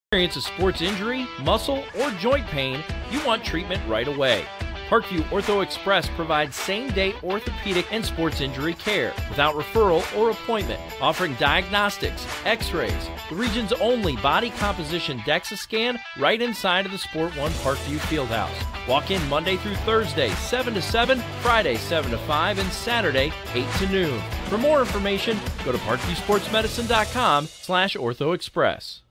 Experience a sports injury, muscle, or joint pain, you want treatment right away. Parkview Ortho Express provides same-day orthopedic and sports injury care without referral or appointment, offering diagnostics, x-rays, the region's only body composition DEXA scan right inside of the Sport One Parkview Fieldhouse. Walk in Monday through Thursday, 7 to 7, Friday, 7 to 5, and Saturday, 8 to noon. For more information, go to parkviewsportsmedicine.com/orthoexpress.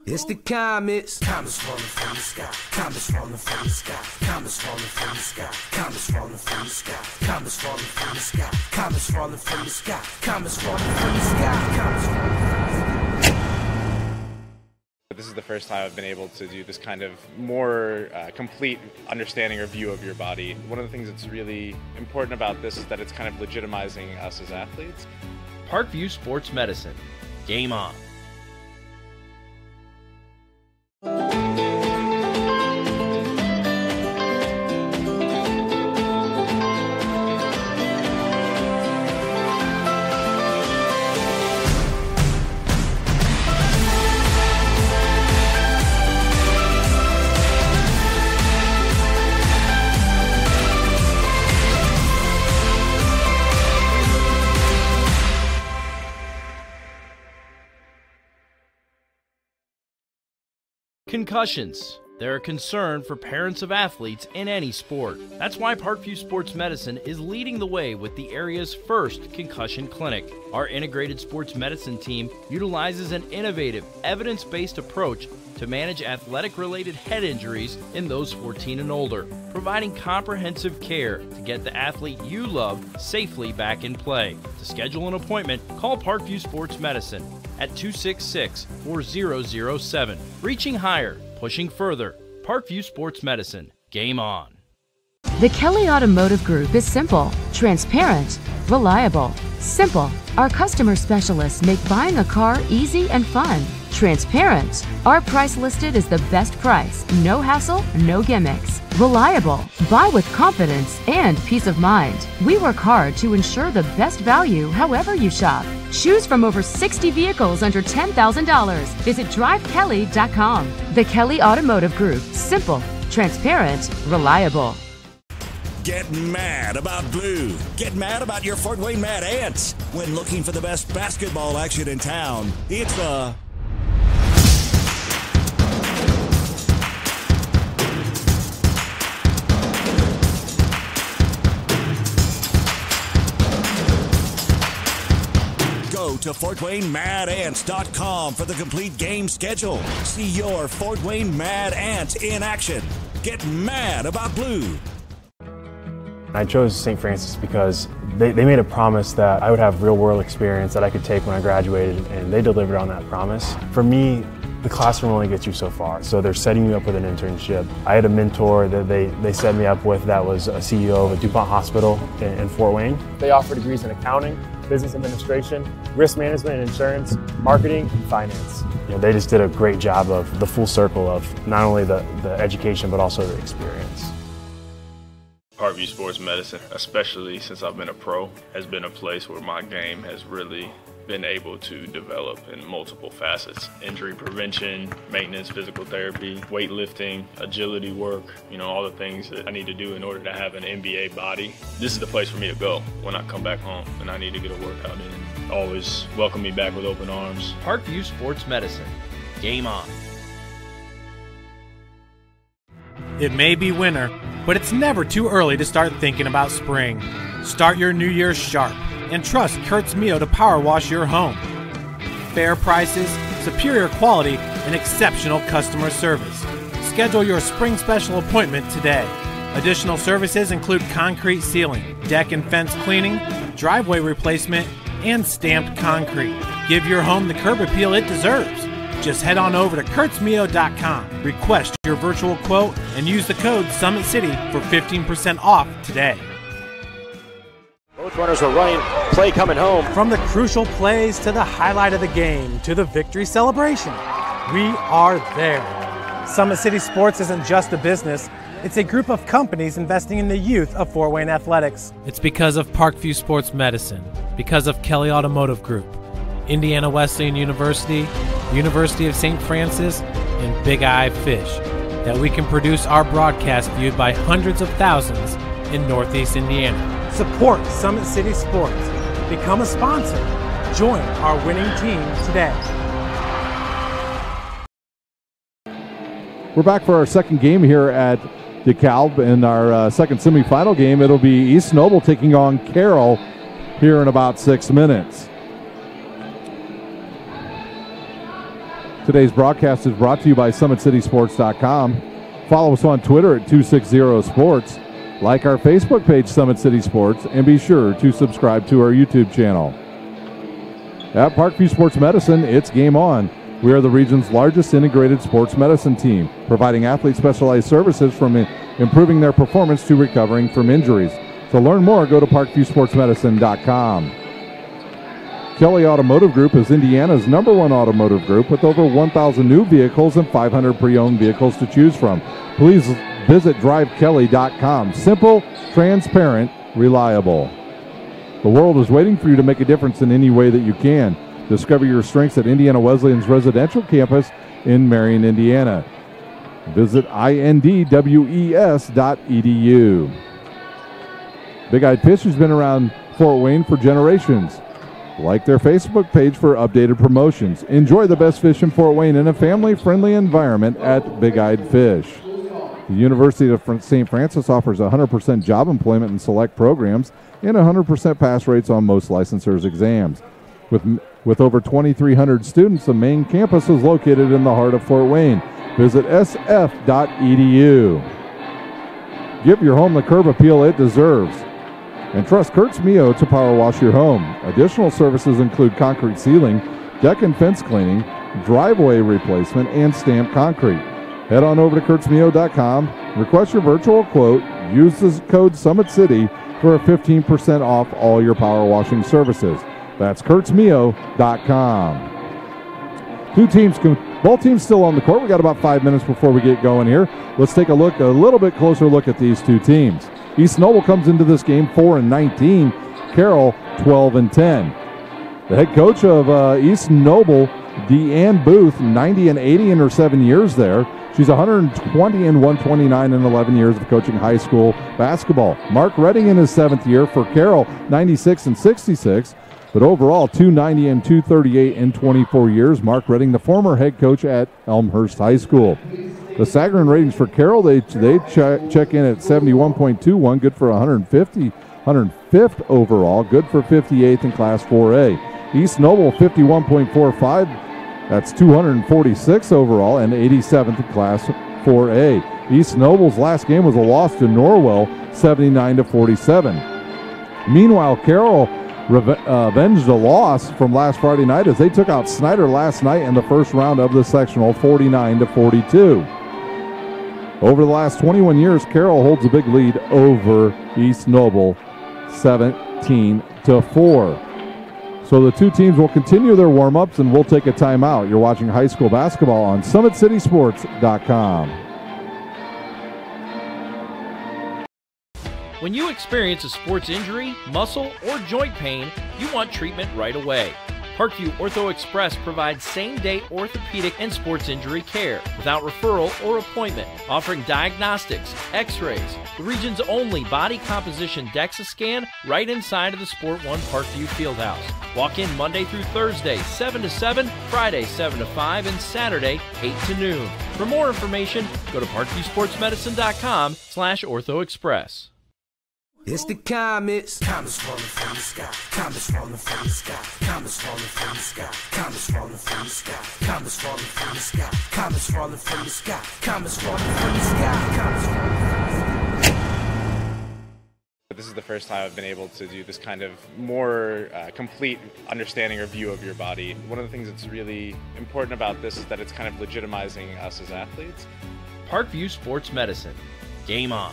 It's the comets. Comets falling from the sky. Comets falling from the sky. Comets falling from the sky. Comets falling from the sky. Comets falling from the sky. Comets falling from the sky. Comets falling from the sky. Comets falling from the sky. This is the first time I've been able to do this kind of more complete understanding or view of your body. One of the things that's really important about this is that it's kind of legitimizing us as athletes. Parkview Sports Medicine. Game on. Concussions. They're a concern for parents of athletes in any sport. That's why Parkview Sports Medicine is leading the way with the area's first concussion clinic. Our integrated sports medicine team utilizes an innovative, evidence-based approach to manage athletic-related head injuries in those 14 and older, providing comprehensive care to get the athlete you love safely back in play. To schedule an appointment, call Parkview Sports Medicine at 266-4007. Reaching higher, pushing further. Parkview Sports Medicine. Game on. The Kelly Automotive Group is simple, transparent, reliable. Simple. Our customer specialists make buying a car easy and fun. Transparent. Our price listed is the best price. No hassle, no gimmicks. Reliable. Buy with confidence and peace of mind. We work hard to ensure the best value however you shop. Choose from over 60 vehicles under $10,000. Visit drivekelly.com. The Kelly Automotive Group. Simple, transparent, reliable. Get mad about blue. Get mad about your Fort Wayne Mad Ants. When looking for the best basketball action in town, it's the Go to FortWayneMadAnts.com for the complete game schedule. See your Fort Wayne Mad Ants in action. Get mad about blue. I chose St. Francis because they made a promise that I would have real-world experience that I could take when I graduated, and they delivered on that promise. For me, the classroom only gets you so far, so they're setting you up with an internship. I had a mentor that they set me up with that was a CEO of a DuPont hospital in Fort Wayne. They offer degrees in accounting, business administration, risk management and insurance, marketing, and finance. They just did a great job of the full circle of not only the education but also the experience. Parkview Sports Medicine, especially since I've been a pro, has been a place where my game has really been able to develop in multiple facets. Injury prevention, maintenance, physical therapy, weightlifting, agility work, all the things that I need to do in order to have an NBA body. This is the place for me to go when I come back home and I need to get a workout in. Always welcome me back with open arms. Parkview Sports Medicine. Game on. It may be winter, but it's never too early to start thinking about spring. Start your new year sharp and trust Kurt's Mio to power wash your home. Fair prices, superior quality, and exceptional customer service. Schedule your spring special appointment today. Additional services include concrete sealing, deck and fence cleaning, driveway replacement, and stamped concrete. Give your home the curb appeal it deserves. Just head on over to kurtzmio.com, request your virtual quote, and use the code SummitCity for 15% off today. Both runners are running, play coming home. From the crucial plays to the highlight of the game to the victory celebration, we are there. Summit City Sports isn't just a business, it's a group of companies investing in the youth of Fort Wayne athletics. It's because of Parkview Sports Medicine, because of Kelly Automotive Group, Indiana Wesleyan University, University of St. Francis, and Big Eye Fish, that we can produce our broadcast viewed by hundreds of thousands in Northeast Indiana. Support Summit City Sports. Become a sponsor. Join our winning team today. We're back for our second game here at DeKalb. In our second semifinal game, it'll be East Noble taking on Carroll here in about 6 minutes. Today's broadcast is brought to you by SummitCitySports.com. Follow us on Twitter at 260sports. Like our Facebook page, Summit City Sports, and be sure to subscribe to our YouTube channel. At Parkview Sports Medicine, it's game on. We are the region's largest integrated sports medicine team, providing athlete-specialized services from improving their performance to recovering from injuries. To learn more, go to parkviewsportsmedicine.com. Kelly Automotive Group is Indiana's #1 automotive group with over 1,000 new vehicles and 500 pre-owned vehicles to choose from. Please visit drivekelly.com. Simple, transparent, reliable. The world is waiting for you to make a difference in any way that you can. Discover your strengths at Indiana Wesleyan's residential campus in Marion, Indiana. Visit indwes.edu. Big Eyed Fish has been around Fort Wayne for generations. Like their Facebook page for updated promotions. Enjoy the best fish in Fort Wayne in a family-friendly environment at Big Eyed Fish. The University of St. Francis offers 100% job employment in select programs and 100% pass rates on most licensures exams. With over 2,300 students, the main campus is located in the heart of Fort Wayne. Visit sf.edu. Give your home the curb appeal it deserves. And trust Kurtz Mio to power wash your home. Additional services include concrete ceiling, deck and fence cleaning, driveway replacement, and stamped concrete. Head on over to kurtzmio.com, request your virtual quote, use the code SummitCity for a 15% off all your power washing services. That's kurtzmio.com. Both teams still on the court. We got about 5 minutes before we get going here. Let's take a little bit closer look at these two teams. East Noble comes into this game 4-19. Carroll 12-10. The head coach of East Noble, Deanne Booth, 90-80 in her 7 years there. She's 120-129 in 11 years of coaching high school basketball. Mark Redding in his 7th year for Carroll, 96-66. But overall, 290-238 in 24 years. Mark Redding, the former head coach at Elmhurst High School. The Sagarin ratings for Carroll, they check in at 71.21, good for 105th overall, good for 58th in Class 4A. East Noble, 51.45, that's 246 overall, and 87th in Class 4A. East Noble's last game was a loss to Norwell, 79-47. Meanwhile, Carroll avenged a loss from last Friday night as they took out Snyder last night in the first round of the sectional, 49-42. Over the last 21 years, Carroll holds a big lead over East Noble, 17-4. So the two teams will continue their warm-ups and we'll take a timeout. You're watching high school basketball on SummitCitySports.com. When you experience a sports injury, muscle, or joint pain, you want treatment right away. Parkview Ortho Express provides same-day orthopedic and sports injury care without referral or appointment, offering diagnostics, x-rays, the region's only body composition DEXA scan right inside of the Sport One Parkview Fieldhouse. Walk in Monday through Thursday, 7 to 7, Friday, 7 to 5, and Saturday, 8 to noon. For more information, go to parkviewsportsmedicine.com/orthoexpress. It's the Comets. Comets falling from the sky. Comets falling from the sky. Comets falling from the sky. Comets falling from the sky. Comets falling from the sky. Comets falling from the sky. Comets falling from the sky. Comets falling from the sky. This is the first time I've been able to do this kind of more complete understanding or view of your body. One of the things that's really important about this is that it's kind of legitimizing us as athletes. Parkview Sports Medicine. Game on.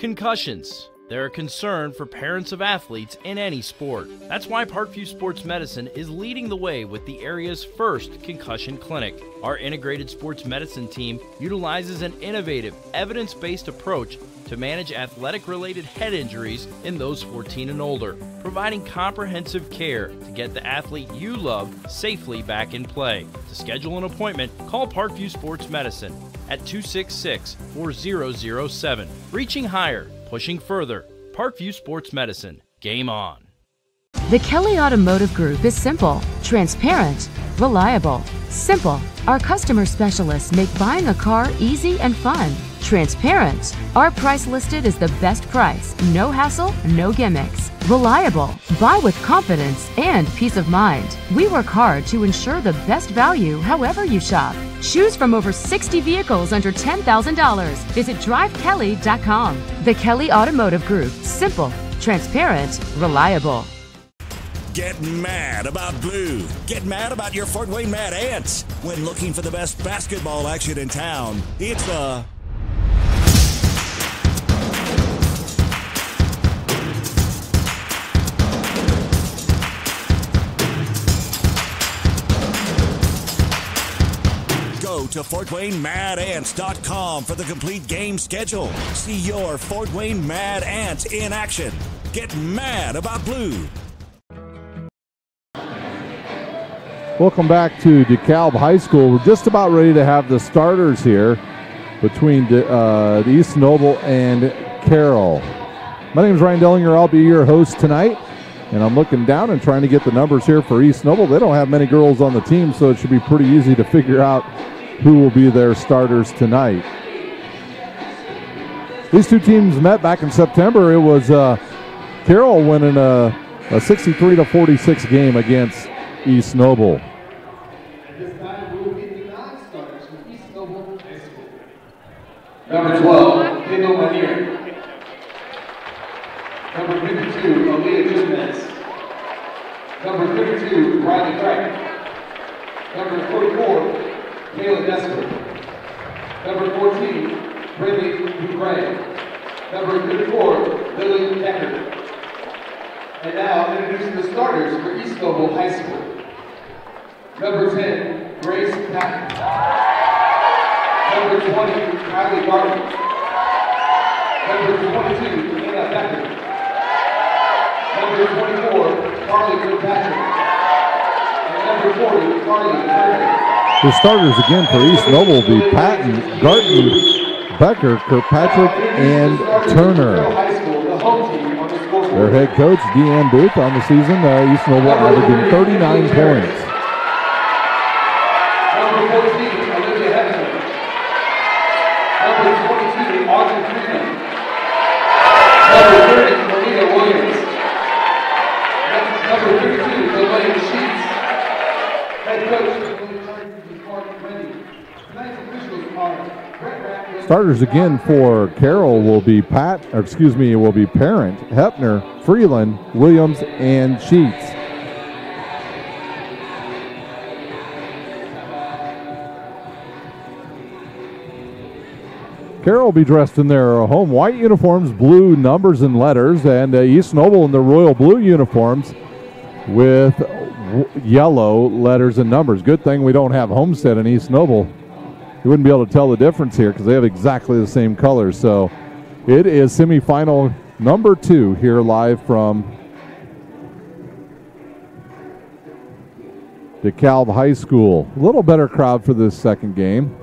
Concussions. They're a concern for parents of athletes in any sport. That's why Parkview Sports Medicine is leading the way with the area's first concussion clinic. Our integrated sports medicine team utilizes an innovative, evidence-based approach to manage athletic-related head injuries in those 14 and older, providing comprehensive care to get the athlete you love safely back in play. To schedule an appointment, call Parkview Sports Medicine at 266-4007. Reaching higher, pushing further. Parkview Sports Medicine. Game on. The Kelly Automotive Group is simple, transparent, reliable. Simple. Our customer specialists make buying a car easy and fun. Transparent. Our price listed is the best price. No hassle, no gimmicks. Reliable. Buy with confidence and peace of mind. We work hard to ensure the best value however you shop. Choose from over 60 vehicles under $10,000. Visit drivekelly.com. The Kelly Automotive Group. Simple, transparent, reliable. Get mad about blue. Get mad about your Fort Wayne Mad Ants. When looking for the best basketball action in town, it's the Go to FortWayneMadAnts.com for the complete game schedule. See your Fort Wayne Mad Ants in action. Get mad about blue. Welcome back to DeKalb High School. We're just about ready to have the starters here between the East Noble and Carroll. My name is Ryan Dellinger. I'll be your host tonight. And I'm looking down and trying to get the numbers here for East Noble. They don't have many girls on the team, so it should be pretty easy to figure out who will be their starters tonight. These two teams met back in September. It was Carroll winning a 63-46 game against East Noble. Number 12, Kendall Manier. Number 52, Aaliyah Jimenez. Number 32, Riley Craig. Number 44, Kayla Desper. Number 14, Brittany Dupree. Number 34, Lily Decker. And now, introducing the starters for East Noble High School. Number 10, Grace Patton. Number 20, Kylie Garden. Number 22, Anna Becker. Number 24, Carly Kirkpatrick. And number 40, Carly Turner. The starters again for East Noble will be Patton, Garten, Becker, Kirkpatrick, and Turner. Their head coach, Deanne Booth, on the season, East Noble averaging 39 points. Number 14, Olivia Hefner. Number 22, Audrey Freeman. Number 30, Malia Williams. Number 32, Delaney Sheets. Head coach, Mark Rennie. Tonight's officials are Brett Ratcliffe. Starters again for Carroll will be Parent, Hepner, Freeland, Williams, and Sheets. Carroll will be dressed in their home white uniforms, blue numbers and letters, and East Noble in the royal blue uniforms with yellow letters and numbers. Good thing we don't have Homestead in East Noble. You wouldn't be able to tell the difference here because they have exactly the same colors. So it is semifinal number 2 here live from DeKalb High School. A little better crowd for this second game.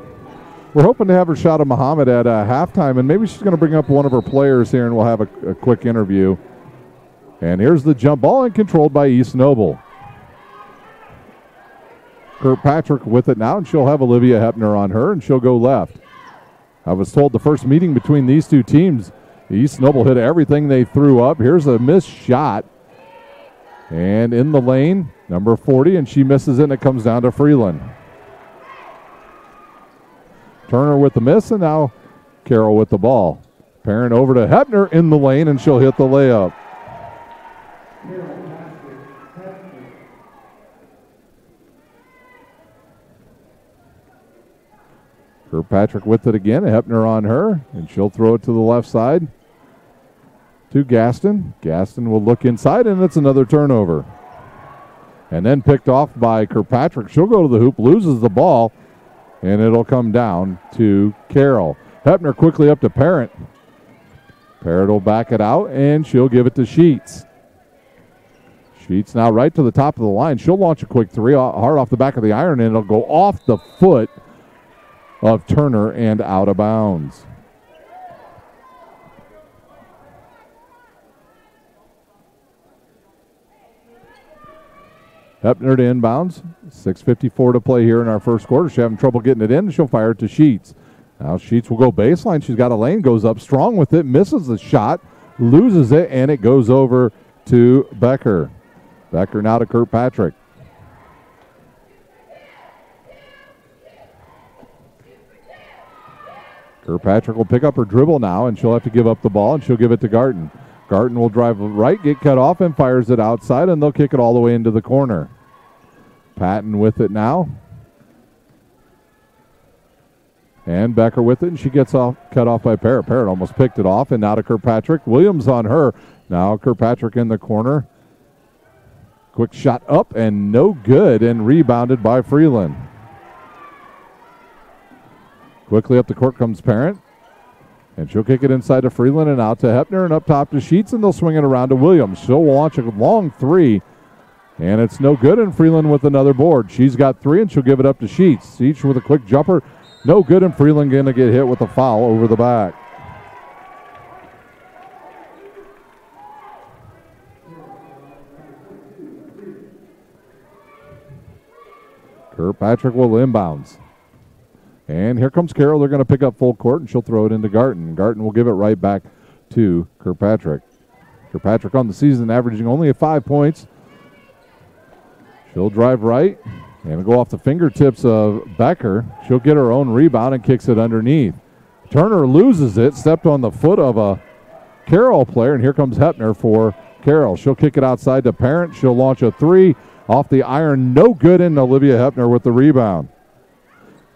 We're hoping to have Rashada Muhammad at halftime, and maybe she's going to bring up one of her players here, and we'll have a quick interview. And here's the jump ball, and controlled by East Noble. Kirkpatrick with it now, and she'll have Olivia Hepner on her, and she'll go left. I was told the first meeting between these two teams, East Noble hit everything they threw up. Here's a missed shot. And in the lane, number 40, and she misses it, and it comes down to Freeland. Turner with the miss, and now Carroll with the ball. Parent over to Hepner in the lane, and she'll hit the layup. Kirkpatrick with it again, Hepner on her, and she'll throw it to the left side. to Gaston. Gaston will look inside, and it's another turnover. And then picked off by Kirkpatrick. She'll go to the hoop, loses the ball, and it'll come down to Carroll. Hepner quickly up to Parent. Parent will back it out, and she'll give it to Sheets. Sheets now right to the top of the line. She'll launch a quick three, hard off the back of the iron, and it'll go off the foot of Turner and out of bounds. Hepner to inbounds. 6:54 to play here in our first quarter. She's having trouble getting it in. She'll fire it to Sheets. Now Sheets will go baseline. She's got a lane, goes up strong with it, misses the shot, loses it, and it goes over to Becker. Becker now to Kirkpatrick. Kirkpatrick will pick up her dribble now, and she'll have to give up the ball, and she'll give it to Garten. Garten will drive right, get cut off, and fires it outside, and they'll kick it all the way into the corner. Patton with it now. And Becker with it, and she gets cut off by Parrott. Parrott almost picked it off, and now to Kirkpatrick. Williams on her. Now Kirkpatrick in the corner. Quick shot up, and no good, and rebounded by Freeland. Quickly up the court comes Parent. And she'll kick it inside to Freeland and out to Hepner and up top to Sheets, and they'll swing it around to Williams. She'll launch a long three, and it's no good, and Freeland with another board. She's got three, and she'll give it up to Sheets. Sheets with a quick jumper. No good, and Freeland going to get hit with a foul over the back. Kirkpatrick will inbounds. And here comes Carroll. They're going to pick up full court, and she'll throw it into Garten. Garten will give it right back to Kirkpatrick. Kirkpatrick on the season averaging only 5 points. She'll drive right and go off the fingertips of Becker. She'll get her own rebound and kicks it underneath. Turner loses it, stepped on the foot of a Carroll player, and here comes Hepner for Carroll. She'll kick it outside to Parent. She'll launch a three off the iron. No good, and Olivia Hepner with the rebound.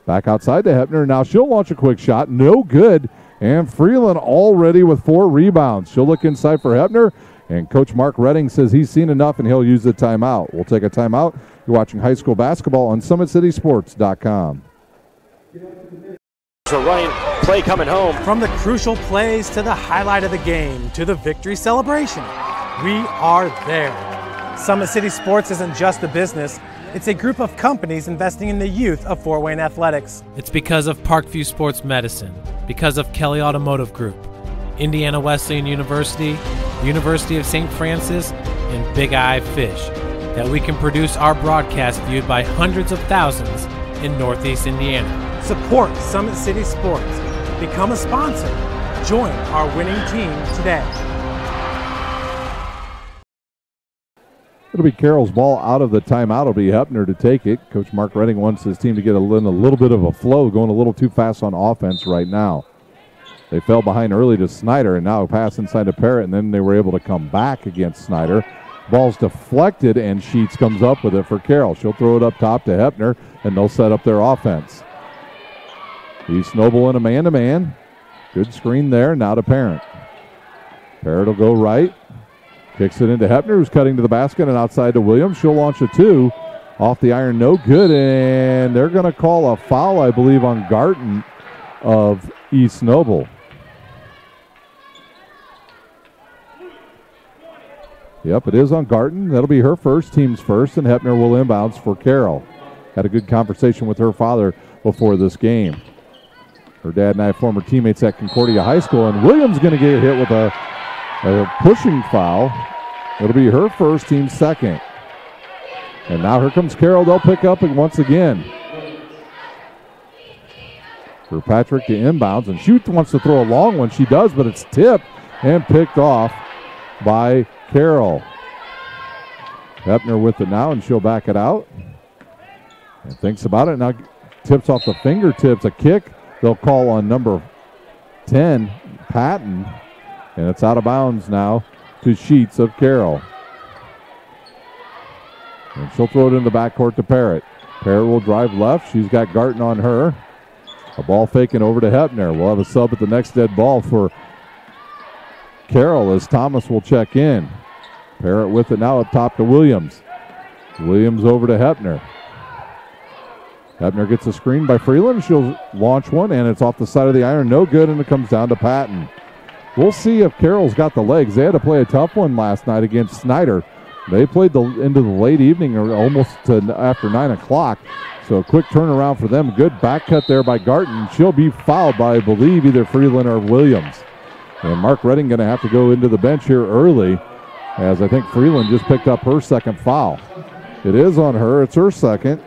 Back outside to Hepner. Now she'll launch a quick shot. No good. And Freeland already with 4 rebounds. She'll look inside for Hepner. And Coach Mark Redding says he's seen enough and he'll use the timeout. We'll take a timeout. You're watching high school basketball on SummitCitySports.com. So running play coming home. From the crucial plays to the highlight of the game to the victory celebration, we are there. Summit City Sports isn't just a business. It's a group of companies investing in the youth of Fort Wayne athletics. It's because of Parkview Sports Medicine, because of Kelly Automotive Group, Indiana Wesleyan University, University of St. Francis, and Big Eye Fish, that we can produce our broadcast viewed by hundreds of thousands in Northeast Indiana. Support Summit City Sports. Become a sponsor. Join our winning team today. It'll be Carroll's ball out of the timeout. It'll be Hepner to take it. Coach Mark Redding wants his team to get a little bit of a flow, going a little too fast on offense right now. They fell behind early to Snyder, and now a pass inside to Parrott, and then they were able to come back against Snyder. Ball's deflected, and Sheets comes up with it for Carroll. She'll throw it up top to Hepner, and they'll set up their offense. East Noble in a man-to-man. Good screen there, now to Parrott. Parrott will go right. Kicks it into Hepner, who's cutting to the basket, and outside to Williams. She'll launch a two. Off the iron, no good, and they're going to call a foul, I believe, on Garten of East Noble. Yep, it is on Garten. That'll be her first, team's first, and Hepner will inbounds for Carroll. Had a good conversation with her father before this game. Her dad and I are former teammates at Concordia High School, and Williams going to get hit with a pushing foul. It'll be her first, team second. And now here comes Carroll. They'll pick up it once again. For Patrick to inbounds, and she wants to throw a long one. She does, but it's tipped and picked off by Carroll. Hepner with it now, and she'll back it out. And thinks about it. Now tips off the fingertips. A kick. They'll call on number 10, Patton. And it's out of bounds now to Sheets of Carroll. And she'll throw it in the backcourt to Parrott. Parrott will drive left. She's got Garten on her. A ball faking over to Hepner. We'll have a sub at the next dead ball for Carroll as Thomas will check in. Parrott with it now up top to Williams. Williams over to Hepner. Hepner gets a screen by Freeland. She'll launch one, and it's off the side of the iron. No good, and it comes down to Patton. We'll see if Carroll's got the legs. They had to play a tough one last night against Snyder. They played into the late evening or almost after 9 o'clock. So a quick turnaround for them. Good back cut there by Garton. She'll be fouled by, I believe, either Freeland or Williams. And Mark Redding going to have to go into the bench here early, as I think Freeland just picked up her second foul. It is on her. It's her second.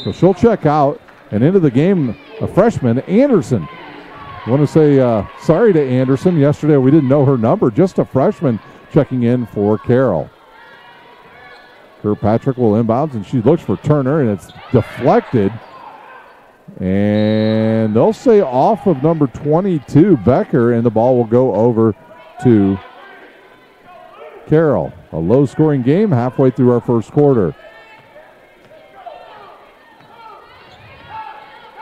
So she'll check out. And into the game, a freshman, Anderson. I want to say sorry to Anderson. Yesterday we didn't know her number. Just a freshman checking in for Carroll. Kirkpatrick will inbounds, and she looks for Turner, and it's deflected. And they'll say off of number 22, Becker, and the ball will go over to Carroll. A low-scoring game halfway through our first quarter.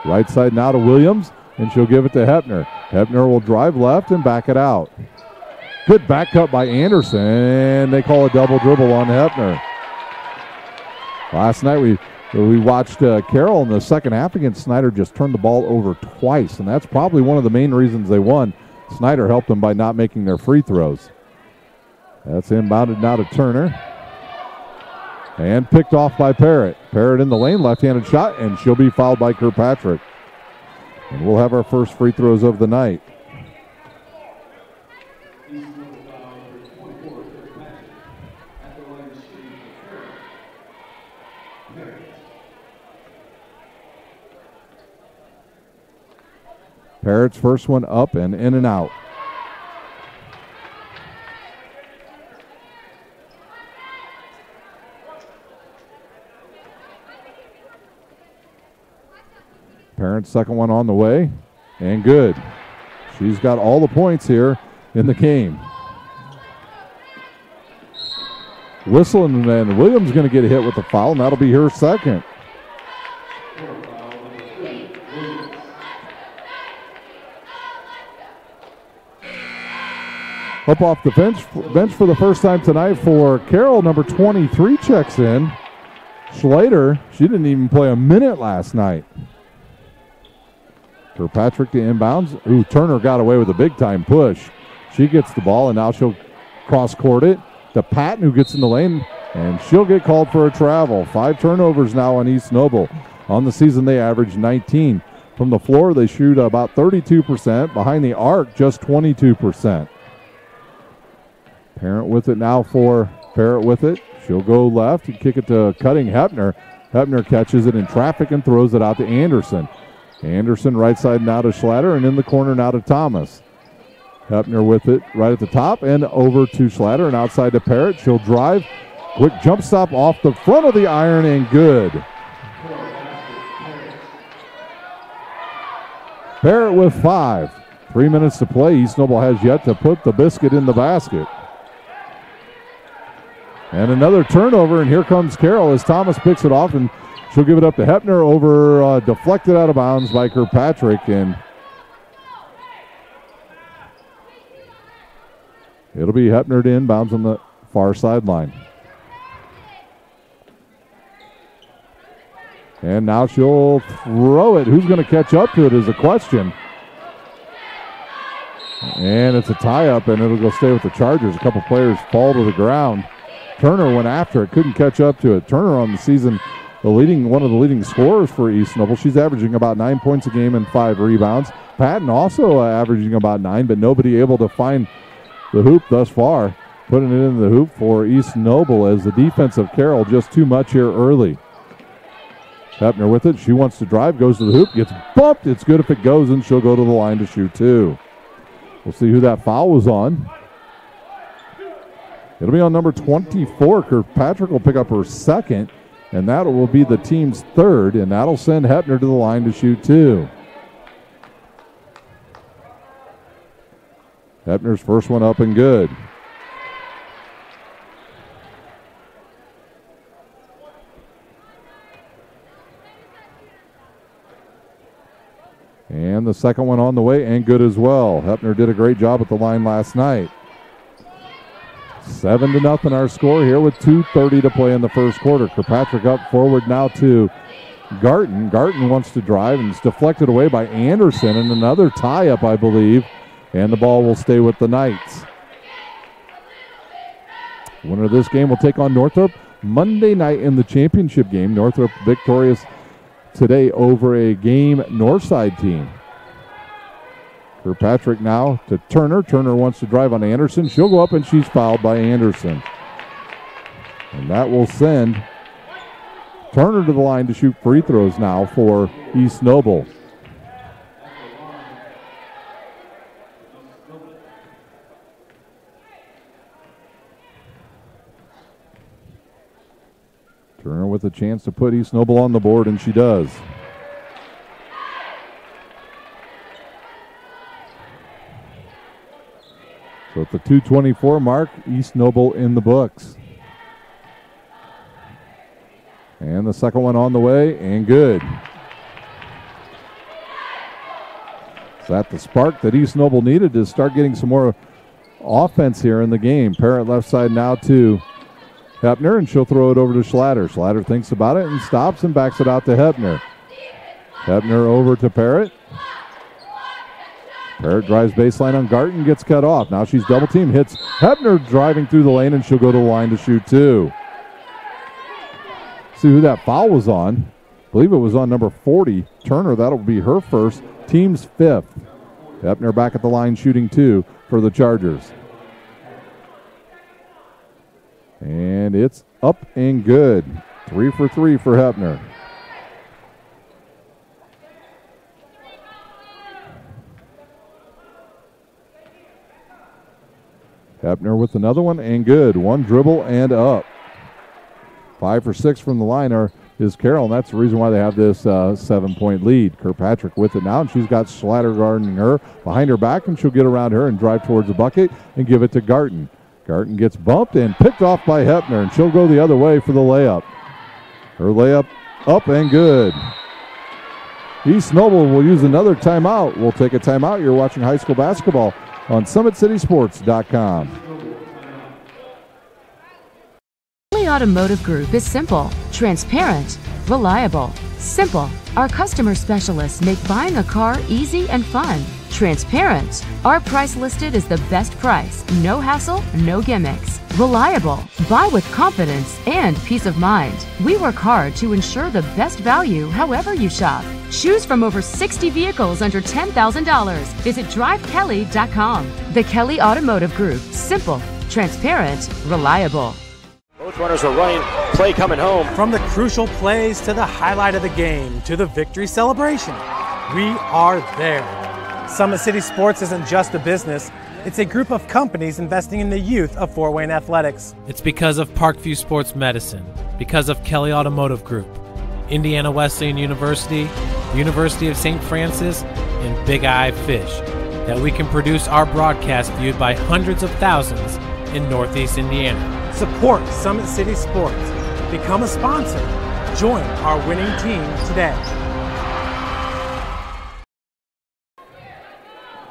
Right side now to Williams, and she'll give it to Hepner. Hepner will drive left and back it out. Good back cut by Anderson, and they call a double dribble on Hepner. Last night we watched Carroll in the second half against Snyder just turn the ball over twice, and that's probably one of the main reasons they won. Snyder helped them by not making their free throws. That's inbounded now to Turner. And picked off by Parrott. Parrott in the lane, left-handed shot, and she'll be fouled by Kirkpatrick. And we'll have our first free throws of the night. Parrott's first one up and in and out. Parrott's second one on the way, and good. She's got all the points here in the game. Whistling, and Williams going to get a hit with the foul, and that'll be her second. Up off the bench for the first time tonight for Carroll, number 23 checks in. Schlater, she didn't even play a minute last night. Kirkpatrick to inbounds. Ooh, Turner got away with a big-time push. She gets the ball, and now she'll cross-court it to Patton, who gets in the lane, and she'll get called for a travel. 5 turnovers now on East Noble. On the season, they average 19. From the floor, they shoot about 32%. Behind the arc, just 22%. Parrott with it now for Parrott with it. She'll go left and kick it to Cutting Hepner. Hepner catches it in traffic and throws it out to Anderson. Anderson right side now to Schlatter, and in the corner now to Thomas. Hepner with it right at the top and over to Schlatter and outside to Parrott. She'll drive. Quick jump stop off the front of the iron and good. Parrott with 5. 3 minutes to play. East Noble has yet to put the biscuit in the basket. And another turnover, and here comes Carroll as Thomas picks it off, and she'll give it up to Hepner over, deflected out of bounds by Kirkpatrick, and it'll be Hepner to inbounds on the far sideline. And now she'll throw it. Who's going to catch up to it is a question. And it's a tie-up, and it'll go stay with the Chargers. A couple players fall to the ground. Turner went after it, couldn't catch up to it. Turner on the season, one of the leading scorers for East Noble. She's averaging about 9 points a game and 5 rebounds. Patton also averaging about 9, but nobody able to find the hoop thus far. Putting it in the hoop for East Noble as the defense of Carroll just too much here early. Hepner with it. She wants to drive, goes to the hoop, gets bumped. It's good if it goes, and she'll go to the line to shoot 2. We'll see who that foul was on. It'll be on number 24. Kirkpatrick will pick up her second, and that will be the team's third, and that'll send Hepner to the line to shoot 2. Hepner's first one up and good. And the second one on the way and good as well. Hepner did a great job at the line last night. 7-0 our score here with 2:30 to play in the first quarter. Kirkpatrick up forward now to Garton. Garton wants to drive and it's deflected away by Anderson, and another tie-up, I believe, and the ball will stay with the Knights. Winner of this game will take on Northrop Monday night in the championship game. Northrop victorious today over a game Northside team. Kirkpatrick now to Turner. Turner wants to drive on Anderson. She'll go up and she's fouled by Anderson. And that will send Turner to the line to shoot free throws now for East Noble. Turner with a chance to put East Noble on the board, and she does. So at the 2:24 mark, East Noble in the books. And the second one on the way, and good. Is that the spark that East Noble needed to start getting some more offense here in the game? Parrott left side now to Hepner, and she'll throw it over to Schlatter. Schlatter thinks about it and stops and backs it out to Hepner. Hepner over to Parrott. Parrott drives baseline on Garton, gets cut off. Now she's double teamed, hits Hepner driving through the lane, and she'll go to the line to shoot two. See who that foul was on. I believe it was on number 40, Turner. That'll be her first, team's fifth. Hepner back at the line shooting two for the Chargers. And it's up and good. 3 for 3 for Hepner. Hepner with another one, and good. One dribble and up. 5 for 6 from the line is Carroll, and that's the reason why they have this 7-point lead. Kirkpatrick with it now, and she's got Schlatter guarding her behind her back, and she'll get around her and drive towards the bucket and give it to Garton. Garton gets bumped and picked off by Hepner, and she'll go the other way for the layup. Her layup up and good. East Noble will use another timeout. We'll take a timeout. You're watching high school basketball on SummitCitySports.com. Kelly Automotive Group is simple, transparent, reliable. Simple. Our customer specialists make buying a car easy and fun. Transparent. Our price listed is the best price. No hassle, no gimmicks. Reliable. Buy with confidence and peace of mind. We work hard to ensure the best value however you shop. Choose from over 60 vehicles under $10,000. Visit drivekelly.com. The Kelly Automotive Group. Simple, transparent, reliable. Both runners are running. Play coming home. From the crucial plays to the highlight of the game to the victory celebration, we are there. Summit City Sports isn't just a business. It's a group of companies investing in the youth of Fort Wayne athletics. It's because of Parkview Sports Medicine, because of Kelly Automotive Group, Indiana Wesleyan University, University of St. Francis, and Big Eye Fish, that we can produce our broadcast viewed by hundreds of thousands in Northeast Indiana. Support Summit City Sports. Become a sponsor. Join our winning team today.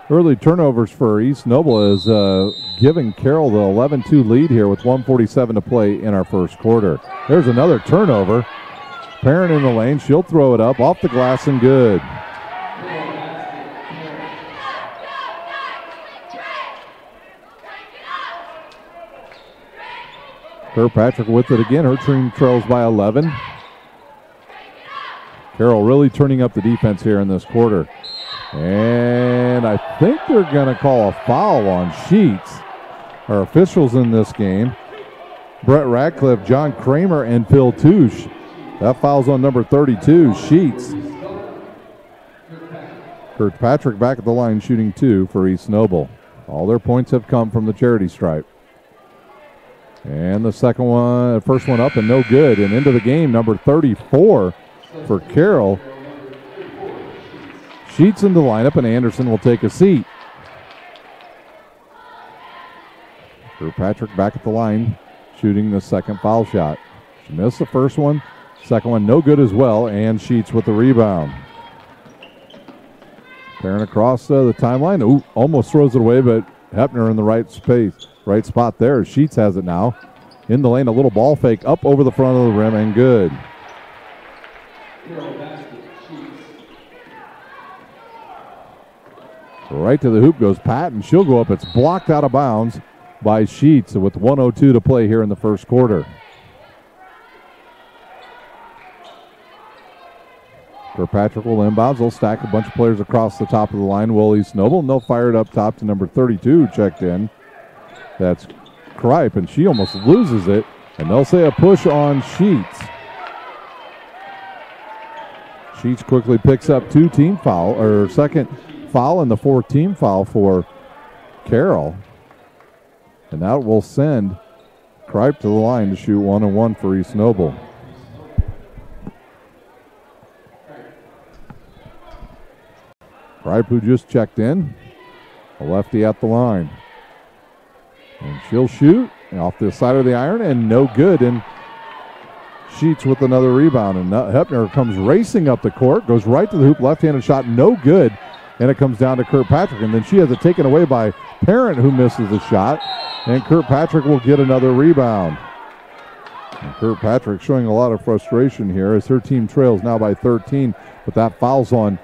Early turnovers for East Noble is giving Carroll the 11-2 lead here with 1:47 to play in our first quarter. There's another turnover. Parent in the lane. She'll throw it up off the glass and good. Kirkpatrick with it again. Her team trails by 11. Carroll really turning up the defense here in this quarter. And I think they're going to call a foul on Sheets. Our officials in this game, Brett Radcliffe, John Kramer, and Phil Touche. That foul's on number 32, Sheets. Kirkpatrick back at the line shooting two for East Noble. All their points have come from the charity stripe. And the first one up and no good. And into the game, number 34 for Carroll. Sheets in the lineup, and Anderson will take a seat. Kirkpatrick back at the line, shooting the second foul shot. She missed the first one. Second one no good as well, and Sheets with the rebound. Parent across the timeline. Ooh, almost throws it away, but Hepner in the right space. Right spot there. Sheets has it now. In the lane, a little ball fake up over the front of the rim and good. Right to the hoop goes Pat, and she'll go up. It's blocked out of bounds by Sheets with 1:02 to play here in the first quarter. Kirkpatrick will inbounds. They'll stack a bunch of players across the top of the line. Will East Noble, and they'll fire it up top to number 32 checked in. That's Kripe, and she almost loses it, and they'll say a push on Sheets. Sheets quickly picks up second foul and the fourth team foul for Carroll. And that will send Kripe to the line to shoot 1-1 for East Noble. Kripe, who just checked in, a lefty at the line. And she'll shoot off the side of the iron, and no good. And Sheets with another rebound. And Hepner comes racing up the court, goes right to the hoop, left-handed shot, no good. And it comes down to Kirkpatrick. And then she has it taken away by Parent, who misses the shot. And Kirkpatrick will get another rebound. And Kirkpatrick showing a lot of frustration here as her team trails now by 13. But that foul's on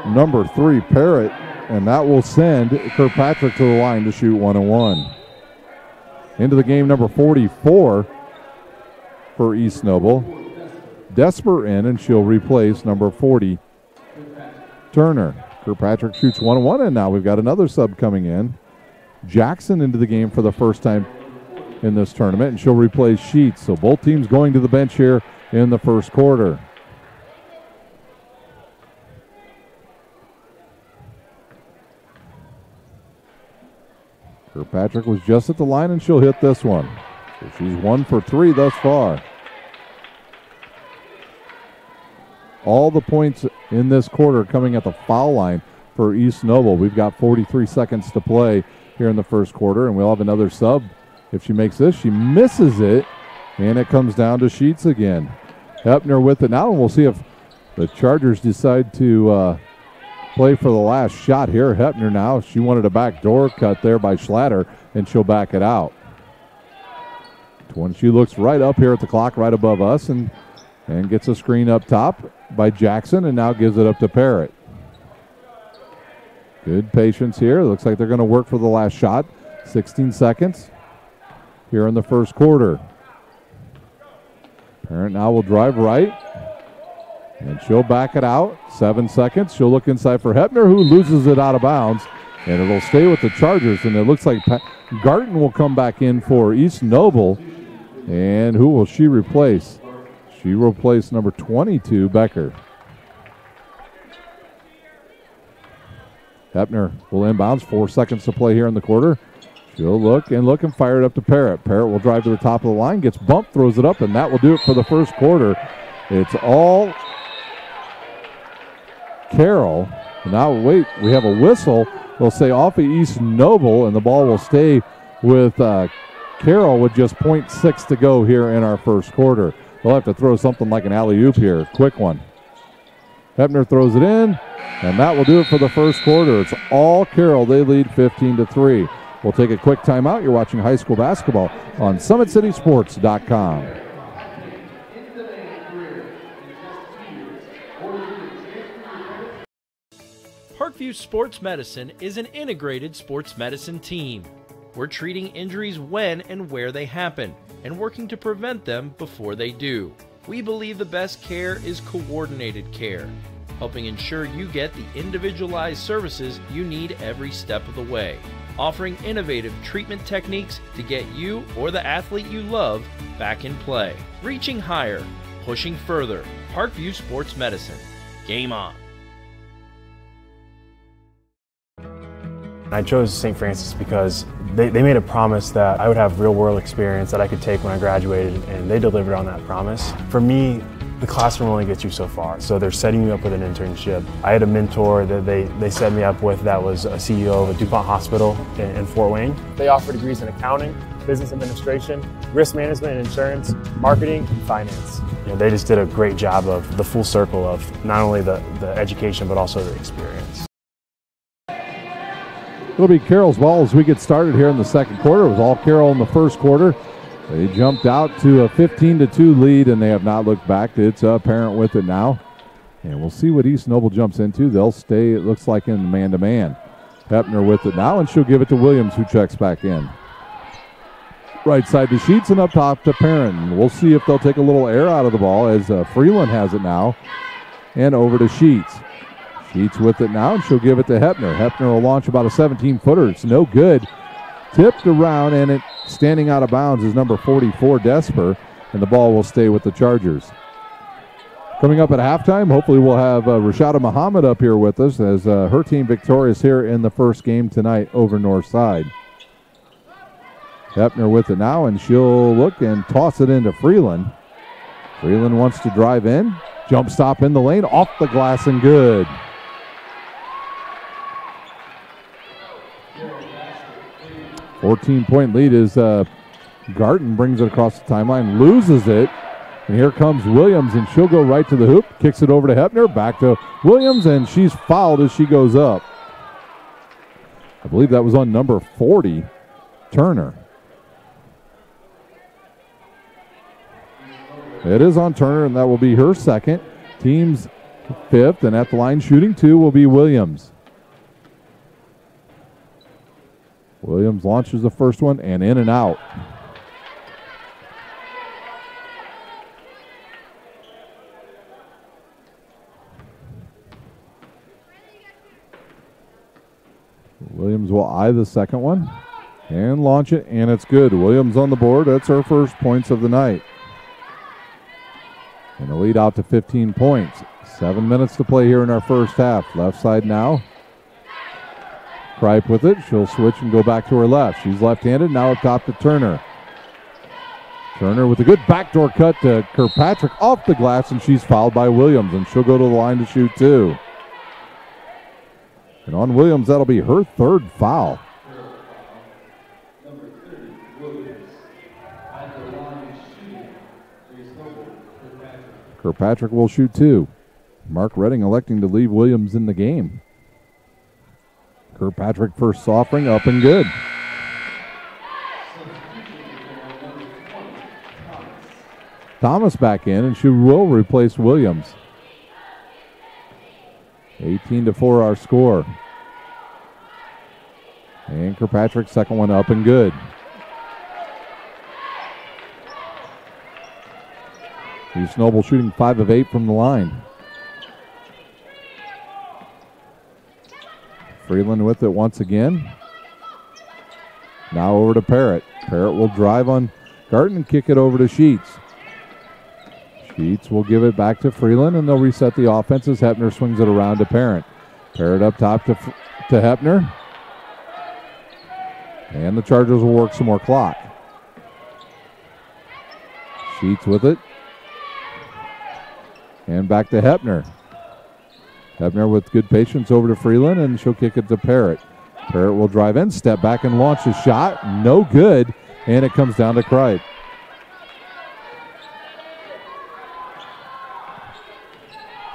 number 3, Parrott, and that will send Kirkpatrick to the line to shoot 1-1. Into the game, number 44 for East Noble. Desper in, and she'll replace number 40, Turner. Kirkpatrick shoots 1-1, and now we've got another sub coming in. Jackson into the game for the first time in this tournament, and she'll replace Sheets. So both teams going to the bench here in the first quarter. Kirkpatrick was just at the line, and she'll hit this one. So she's 1 for 3 thus far. All the points in this quarter coming at the foul line for East Noble. We've got 43 seconds to play here in the first quarter, and we'll have another sub. If she makes this, she misses it, and it comes down to Sheets again. Hepner with it now, and we'll see if the Chargers decide to play for the last shot here. Hepner now, she wanted a backdoor cut there by Schlatter, and she'll back it out. When she looks right up here at the clock, right above us, and gets a screen up top by Jackson, and now gives it up to Parrott. Good patience here. Looks like they're going to work for the last shot. 16 seconds here in the first quarter. Parrott now will drive right, and she'll back it out. 7 seconds. She'll look inside for Hepner, who loses it out of bounds, and it'll stay with the Chargers. And it looks like Garton will come back in for East Noble. And who will she replace? She replaced number 22, Becker. Hepner will inbounds. 4 seconds to play here in the quarter. She'll look and fire it up to Parrott. Parrott will drive to the top of the line, gets bumped, throws it up, and that will do it for the first quarter. It's all Carroll. Now, wait, we have a whistle. They'll say off of East Noble, and the ball will stay with Carroll with just 0.6 to go here in our first quarter. They'll have to throw something like an alley-oop here. Quick one. Hepner throws it in, and that will do it for the first quarter. It's all Carroll. They lead 15-3. We'll take a quick timeout. You're watching high school basketball on SummitCitySports.com. Parkview Sports Medicine is an integrated sports medicine team. We're treating injuries when and where they happen, and working to prevent them before they do. We believe the best care is coordinated care, helping ensure you get the individualized services you need every step of the way, offering innovative treatment techniques to get you or the athlete you love back in play. Reaching higher, pushing further. Parkview Sports Medicine. Game on. I chose St. Francis because they made a promise that I would have real-world experience that I could take when I graduated, and they delivered on that promise. For me, the classroom only gets you so far, so they're setting you up with an internship. I had a mentor that they set me up with that was a CEO of a DuPont hospital in Fort Wayne. They offer degrees in accounting, business administration, risk management and insurance, marketing, and finance. You know, they just did a great job of the full circle of not only the education but also the experience. It'll be Carroll's ball as we get started here in the second quarter. It was all Carroll in the first quarter. They jumped out to a 15-2 lead, and they have not looked back. It's Parent with it now. And we'll see what East Noble jumps into. They'll stay, it looks like, in man-to-man. Hepner with it now, and she'll give it to Williams, who checks back in. Right side to Sheets and up top to Parent. We'll see if they'll take a little air out of the ball as Freeland has it now. And over to Sheets. Sheets with it now, and she'll give it to Hepner. Hepner will launch about a 17-footer. It's no good. Tipped around, and it standing out of bounds is number 44, Desper, and the ball will stay with the Chargers. Coming up at halftime, hopefully we'll have Rashada Muhammad up here with us as her team victorious here in the first game tonight over Northside. Hepner with it now, and she'll look and toss it into Freeland. Freeland wants to drive in. Jump stop in the lane, off the glass and good. A 14-point lead as Garton brings it across the timeline, loses it. And here comes Williams, and she'll go right to the hoop, kicks it over to Hepner, back to Williams, and she's fouled as she goes up. I believe that was on number 40, Turner. It is on Turner, and that will be her second. Team's fifth, and at the line shooting two will be Williams. Williams launches the first one, and in and out. Williams will eye the second one and launch it, and it's good. Williams on the board. That's her first points of the night. And the lead out to 15 points. 7 minutes to play here in our first half. Left side now. Kripe with it. She'll switch and go back to her left. She's left-handed. Now up top to Turner. Turner with a good backdoor cut to Kirkpatrick off the glass, and she's fouled by Williams, and she'll go to the line to shoot two. And on Williams, that'll be her third foul. Kirkpatrick will shoot two. Mark Redding electing to leave Williams in the game. Kirkpatrick first softering, up and good. Thomas back in, and she will replace Williams. 18-4 our score. And Kirkpatrick, second one up and good. East Noble shooting 5 of 8 from the line. Freeland with it once again. Now over to Parrott. Parrott will drive on Garton and kick it over to Sheets. Sheets will give it back to Freeland, and they'll reset the offense as Hepner swings it around to Parrott. Parrott up top to Hepner. And the Chargers will work some more clock. Sheets with it. And back to Hepner. Hepner with good patience over to Freeland, and she'll kick it to Parrott. Parrott will drive in, step back, and launch a shot. No good, and it comes down to Kripe.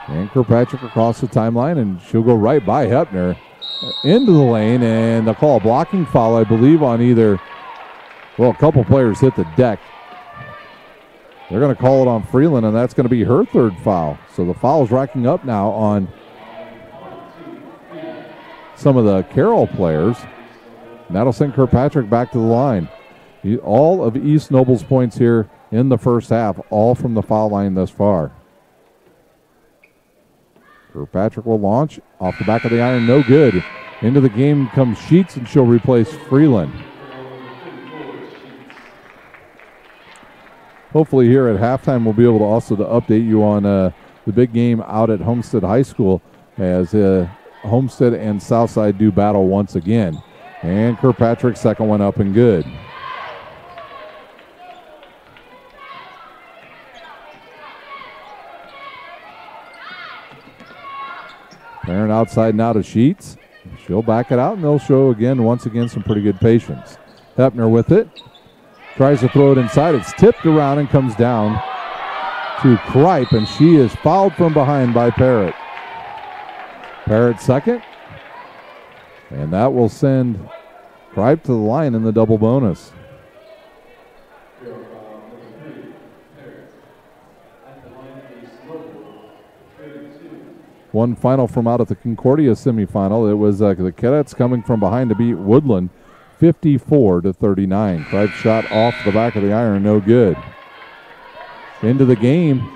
And Kirkpatrick across the timeline, and she'll go right by Hepner into the lane, and they'll call a blocking foul, I believe, on either, well, a couple players hit the deck. They're going to call it on Freeland, and that's going to be her third foul. So the foul's racking up now on some of the Carroll players, and that'll send Kirkpatrick back to the line. All of East Noble's points here in the first half, all from the foul line thus far. Kirkpatrick will launch off the back of the iron, no good. Into the game comes Sheets, and she'll replace Freeland. Hopefully here at halftime we'll be able to also to update you on the big game out at Homestead High School as Homestead and Southside do battle once again. And Kirkpatrick, second one up and good. Parent outside now to Sheets. She'll back it out, and they'll show again, once again, some pretty good patience. Hepner with it. Tries to throw it inside. It's tipped around and comes down to Kripe, and she is fouled from behind by Parrott. Parrott second. And that will send Kripe to the line in the double bonus. One final from out at the Concordia semifinal. It was the Cadets coming from behind to beat Woodland 54-39. Kripe shot off the back of the iron, no good. Into the game.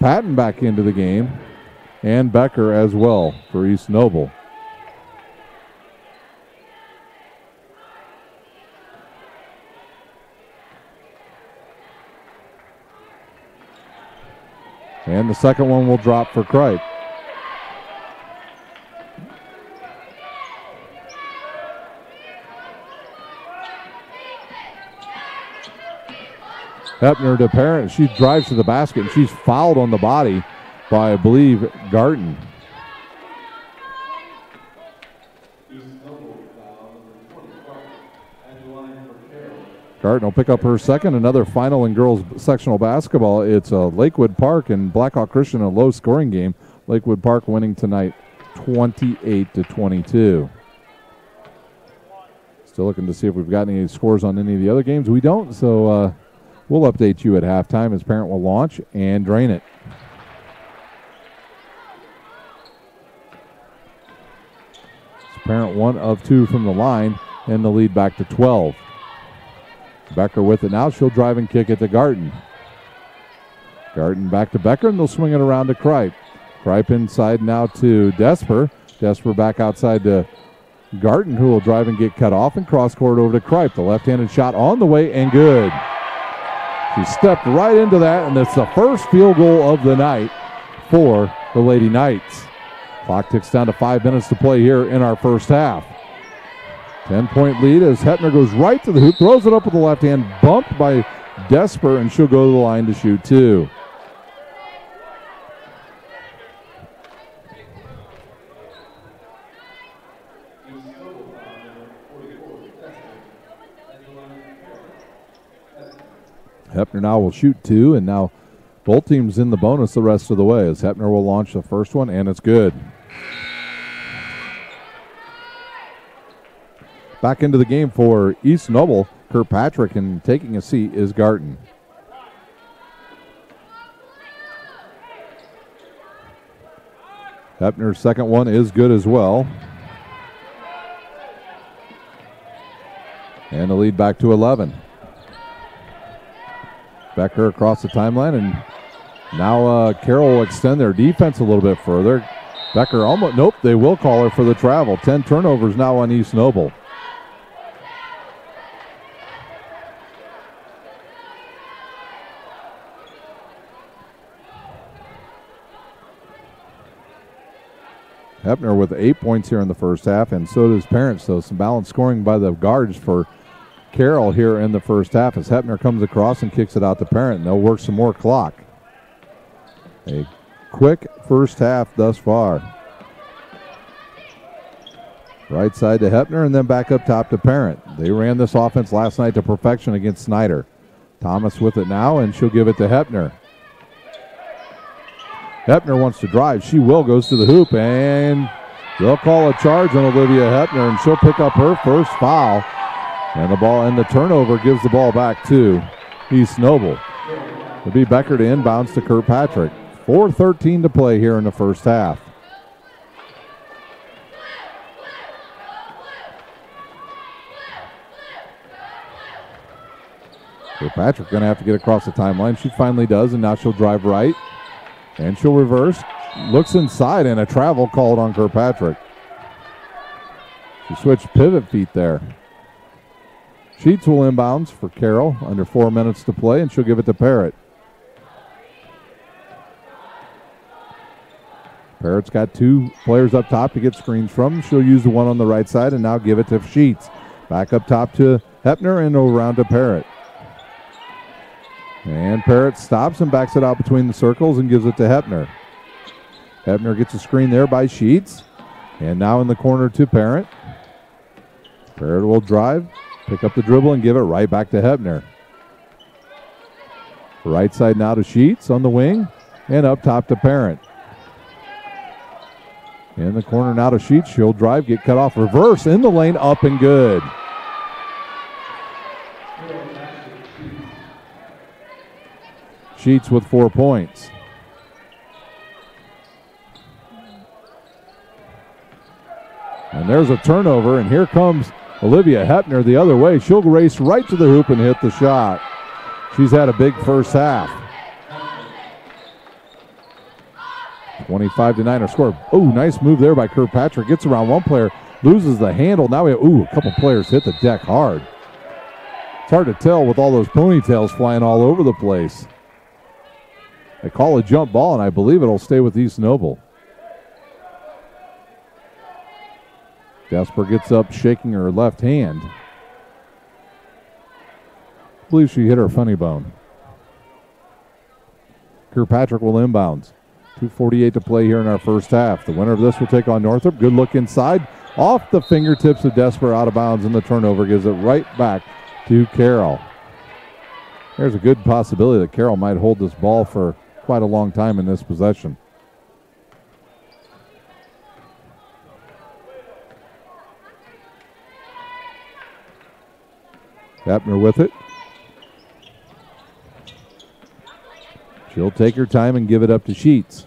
Patton back into the game. And Becker as well for East Noble. And the second one will drop for Kripe. Hepner to Parent. She drives to the basket, and she's fouled on the body by, I believe, Garton. Garton will pick up her second. Another final in girls sectional basketball. It's Lakewood Park and Blackhawk Christian, a low-scoring game. Lakewood Park winning tonight 28-22. Still looking to see if we've got any scores on any of the other games. We don't, so we'll update you at halftime as Parent will launch and drain it. It's Parent 1 of 2 from the line, and the lead back to 12. Becker with it now. She'll drive and kick it to Garton. Garton back to Becker, and they'll swing it around to Kripe. Kripe inside now to Desper. Desper back outside to Garton, who will drive and get cut off and cross court over to Kripe. The left-handed shot on the way and good. She stepped right into that, and it's the first field goal of the night for the Lady Knights. Clock ticks down to 5 minutes to play here in our first half. 10-point lead as Hepner goes right to the hoop, throws it up with the left hand, bumped by Desper, and she'll go to the line to shoot two. Hepner now will shoot two, and now both teams in the bonus the rest of the way as Hepner will launch the first one, and it's good. Back into the game for East Noble, Kirkpatrick, and taking a seat is Garton. Hepner's second one is good as well. And the lead back to 11. Becker across the timeline, and now Carroll will extend their defense a little bit further. Becker almost, nope, they will call her for the travel. 10 turnovers now on East Noble. Hepner with 8 points here in the first half, and so does Parent. So some balanced scoring by the guards for Carroll here in the first half as Hepner comes across and kicks it out to Parent, and they'll work some more clock. A quick first half thus far. Right side to Hepner and then back up top to Parent. They ran this offense last night to perfection against Snyder. Thomas with it now, and she'll give it to Hepner. Hepner wants to drive. She will, goes to the hoop, and they'll call a charge on Olivia Hepner, and she'll pick up her first foul. And the ball and the turnover gives the ball back to East Noble. It'll be Becker to inbounds to Kirkpatrick. 4:13 to play here in the first half. Kirkpatrick going to have to get across the timeline. She finally does, and now she'll drive right. And she'll reverse, looks inside, and a travel called on Kirkpatrick. She switched pivot feet there. Sheets will inbounds for Carroll, under 4 minutes to play, and she'll give it to Parrott. Parrott's got two players up top to get screens from. She'll use the one on the right side and now give it to Sheets. Back up top to Hepner and around to Parrott. And Parrott stops and backs it out between the circles and gives it to Hepner. Hepner gets a screen there by Sheets. And now in the corner to Parrott. Parrott will drive, pick up the dribble, and give it right back to Hepner. Right side now to Sheets on the wing. And up top to Parrott. In the corner now to Sheets. She'll drive, get cut off. Reverse in the lane, up and good. Sheets with 4 points. And there's a turnover, and here comes Olivia Hepner the other way. She'll race right to the hoop and hit the shot. She's had a big first half. 25-9 our score. Oh, nice move there by Kirkpatrick. Gets around one player, loses the handle. Now we have, a couple players hit the deck hard. It's hard to tell with all those ponytails flying all over the place. They call a jump ball, and I believe it'll stay with East Noble. Desper gets up, shaking her left hand. I believe she hit her funny bone. Kirkpatrick will inbounds. 2:48 to play here in our first half. The winner of this will take on Northrop. Good look inside. Off the fingertips of Desper, out of bounds, and the turnover gives it right back to Carroll. There's a good possibility that Carroll might hold this ball for quite a long time in this possession. Hepner with it. She'll take her time and give it up to Sheets.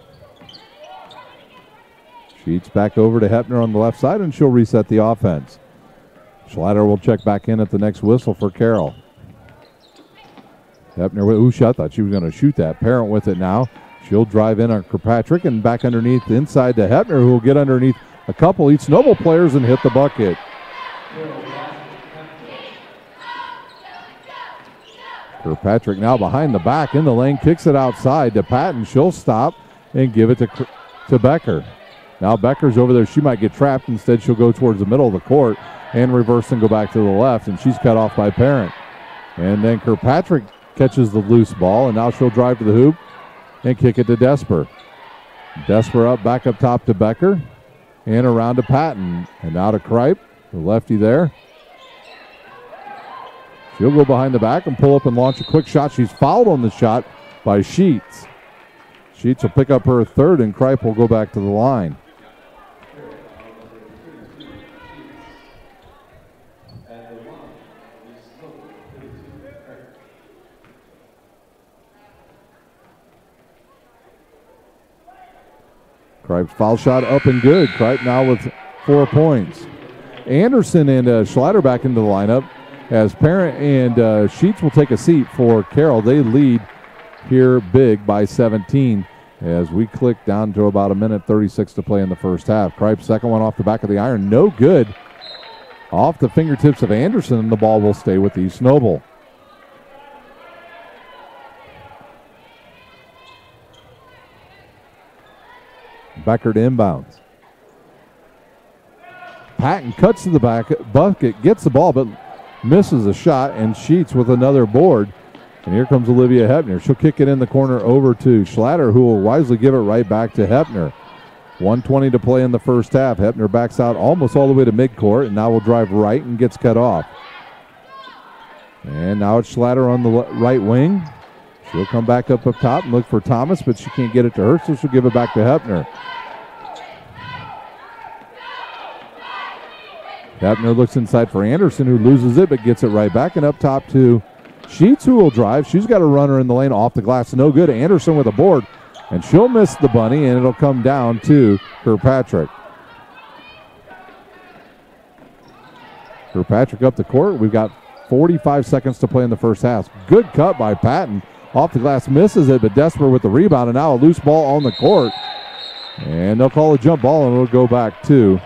Sheets back over to Hepner on the left side, and she'll reset the offense. Schlatter will check back in at the next whistle for Carroll. Hepner, I thought she was going to shoot that. Parent with it now. She'll drive in on Kirkpatrick and back underneath inside to Hepner, who will get underneath a couple East Noble players and hit the bucket. Kirkpatrick now behind the back in the lane, kicks it outside to Patton. She'll stop and give it to Becker. Now Becker's over there. She might get trapped. Instead, she'll go towards the middle of the court and reverse and go back to the left, and she's cut off by Parent. And then Kirkpatrick catches the loose ball, and now she'll drive to the hoop and kick it to Desper. Desper up, back up top to Becker, and around to Patton. And now to Kripe, the lefty there. She'll go behind the back and pull up and launch a quick shot. She's fouled on the shot by Sheets. Sheets will pick up her third, and Kripe will go back to the line. Kripe's foul shot up and good. Kripe now with 4 points. Anderson and Schlatter back into the lineup as Parent and Sheets will take a seat for Carroll. They lead here big by 17 as we click down to about 1:36 to play in the first half. Kripe's second one off the back of the iron, no good. Off the fingertips of Anderson, and the ball will stay with East Noble. Becker to inbounds. Patton cuts to the back bucket, gets the ball, but misses a shot, and Sheets with another board. And here comes Olivia Hepner. She'll kick it in the corner over to Schlatter, who will wisely give it right back to Hepner. 1:20 to play in the first half. Hepner backs out almost all the way to midcourt, and now will drive right and gets cut off. And now it's Schlatter on the right wing. She'll come back up top and look for Thomas, but she can't get it to her, so she'll give it back to Hepner. Hepner looks inside for Anderson, who loses it but gets it right back, and up top to Sheets, who will drive. She's got a runner in the lane off the glass. No good. Anderson with a board, and she'll miss the bunny, and it'll come down to Kirkpatrick. Kirkpatrick up the court. We've got 45 seconds to play in the first half. Good cut by Patton. Off the glass, misses it, but Desper with the rebound, and now a loose ball on the court. And they'll call a jump ball, and it'll go back to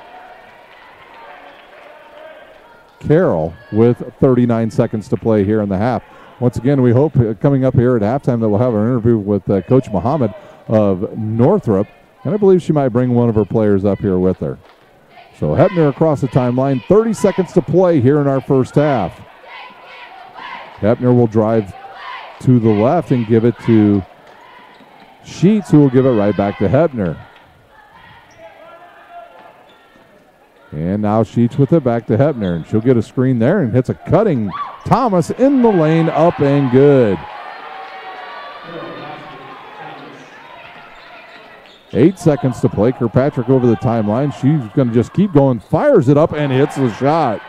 Carroll with 39 seconds to play here in the half. Once again, we hope coming up here at halftime that we'll have an interview with Coach Muhammad of Northrop, and I believe she might bring one of her players up here with her. So Hepner across the timeline, 30 seconds to play here in our first half. Hepner will drive to the left and give it to Sheets, who will give it right back to Hepner. And now Sheets with it back to Hepner, and she'll get a screen there and hits a cutting Thomas in the lane, up and good. 8 seconds to play. Kirkpatrick over the timeline. She's going to just keep going, fires it up, and hits the shot.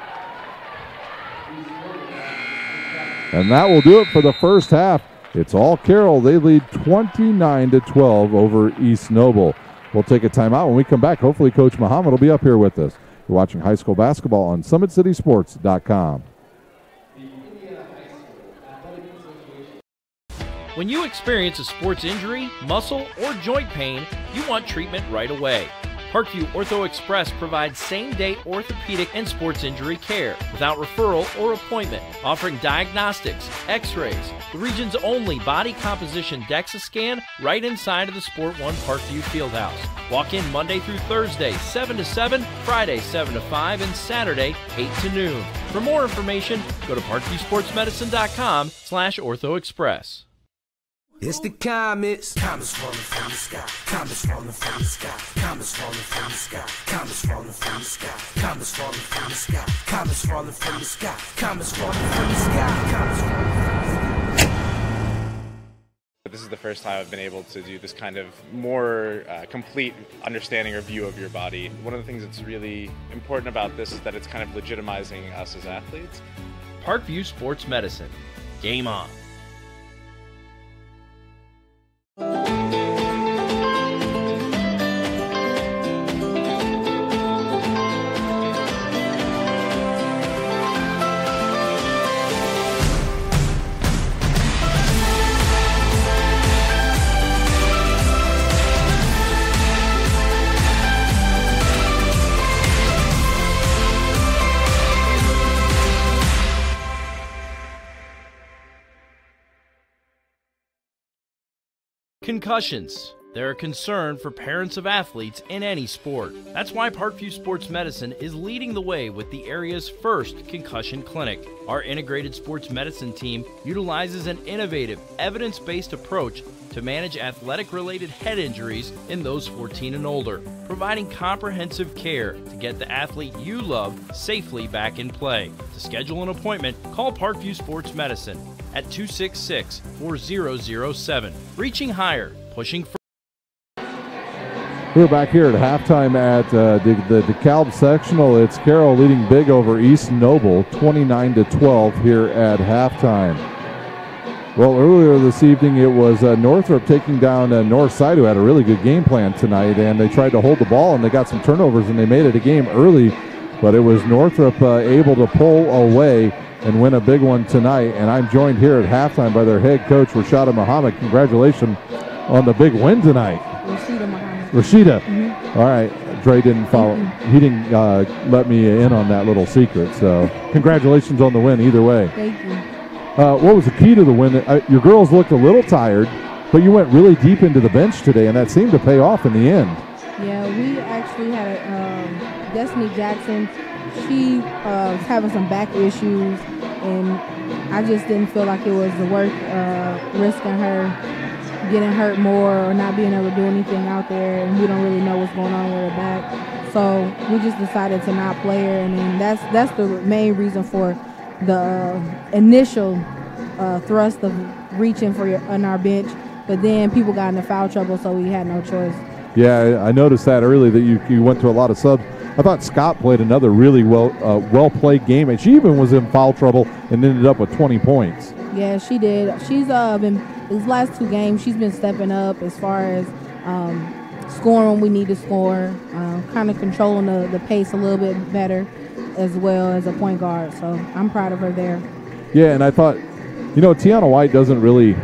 And that will do it for the first half. It's all Carroll. They lead 29-12 over East Noble. We'll take a timeout. When we come back, hopefully Coach Muhammad will be up here with us. You're watching high school basketball on SummitCitySports.com. When you experience a sports injury, muscle, or joint pain, you want treatment right away. Parkview Ortho Express provides same-day orthopedic and sports injury care without referral or appointment, offering diagnostics, x-rays, the region's only body composition DEXA scan right inside of the Sport One Parkview Fieldhouse. Walk in Monday through Thursday, 7 to 7, Friday, 7 to 5, and Saturday, 8 to noon. For more information, go to parkviewsportsmedicine.com/orthoexpress. It's the Comets. Comets falling from the sky. Comets falling from the sky. Comets falling from the sky. Comets falling from the sky. Comets falling from the sky. Comets falling from the sky. Comets falling from the sky. Comets falling from the sky. This is the first time I've been able to do this kind of more complete understanding or view of your body. One of the things that's really important about this is that it's kind of legitimizing us as athletes. Parkview Sports Medicine. Game on. Concussions. They're a concern for parents of athletes in any sport. That's why Parkview Sports Medicine is leading the way with the area's first concussion clinic. Our integrated sports medicine team utilizes an innovative, evidence-based approach to manage athletic-related head injuries in those 14 and older, providing comprehensive care to get the athlete you love safely back in play. To schedule an appointment, call Parkview Sports Medicine at 266-4007. Reaching higher, pushing for. We're back here at halftime at the DeKalb sectional. It's Carroll leading big over East Noble, 29-12 here at halftime. Well, earlier this evening it was Northrop taking down Northside, who had a really good game plan tonight, and they tried to hold the ball and they got some turnovers and they made it a game early, but it was Northrop able to pull away and win a big one tonight. And I'm joined here at halftime by their head coach, Rashida Muhammad. Congratulations on the big win tonight. Rashida Muhammad. Rashida. Mm-hmm. All right. Dre didn't follow. He didn't let me in on that little secret. So congratulations on the win either way. Thank you. What was the key to the win? Your girls looked a little tired, but you went really deep into the bench today, and that seemed to pay off in the end. Yeah, we actually had Destiny Jackson. She was having some back issues, and I just didn't feel like it was worth risking her getting hurt more or not being able to do anything out there, and we don't really know what's going on with her back. So we just decided to not play her, and then that's the main reason for the initial thrust of reaching for on our bench. But then people got into foul trouble, so we had no choice. Yeah, I noticed that early that you went to a lot of subs. I thought Scott played another really well-played game, and she even was in foul trouble and ended up with 20 points. Yeah, she did. She's been these last two games. She's been stepping up as far as scoring when we need to score, kind of controlling the pace a little bit better, as well as a point guard. So I'm proud of her there. Yeah, and I thought, Tiana White doesn't really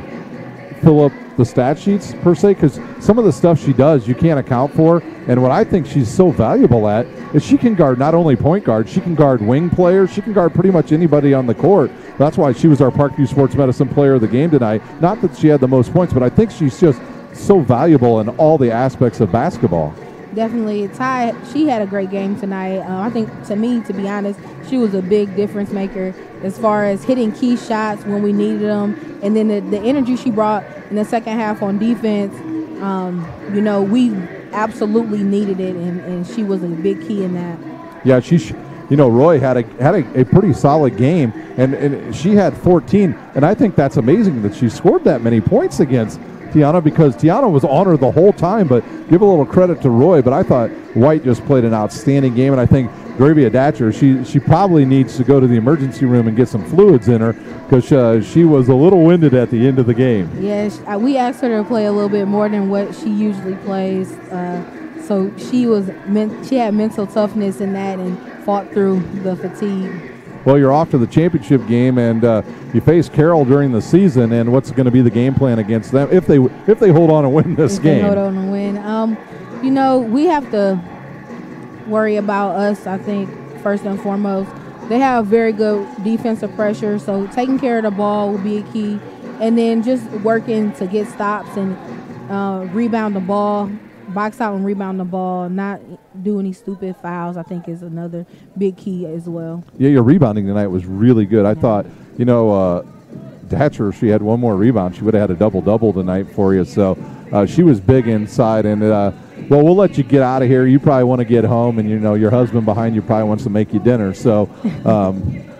fill up the stat sheets per se, because some of the stuff she does you can't account for, and what I think she's so valuable at is she can guard not only point guard, she can guard wing players, she can guard pretty much anybody on the court. That's why she was our Parkview Sports Medicine player of the game tonight. Not that she had the most points, but I think she's just so valuable in all the aspects of basketball. Definitely. She had a great game tonight. I think, to me, to be honest, she was a big difference maker as far as hitting key shots when we needed them. And then the energy she brought in the second half on defense, we absolutely needed it, and she was a big key in that. Yeah, Roy had a pretty solid game, and she had 14, and I think that's amazing that she scored that many points against Tiana, because Tiana was on her the whole time, but give a little credit to Roy. But I thought White just played an outstanding game, and I think Gravia Datcher, she probably needs to go to the emergency room and get some fluids in her because she was a little winded at the end of the game. Yes, we asked her to play a little bit more than what she usually plays. So she had mental toughness in that and fought through the fatigue. Well, you're off to the championship game, and you face Carroll during the season. And what's going to be the game plan against them if they hold on and win this game? They hold on and win. We have to worry about us. I think first and foremost, they have very good defensive pressure, so taking care of the ball will be a key, and then just working to get stops and rebound the ball. Box out and rebound the ball, not do any stupid fouls, I think is another big key as well. Yeah, your rebounding tonight was really good. I thought, Datcher, she had one more rebound. She would have had a double-double tonight for you. So she was big inside. And, we'll let you get out of here. You probably want to get home, and, your husband behind you probably wants to make you dinner. So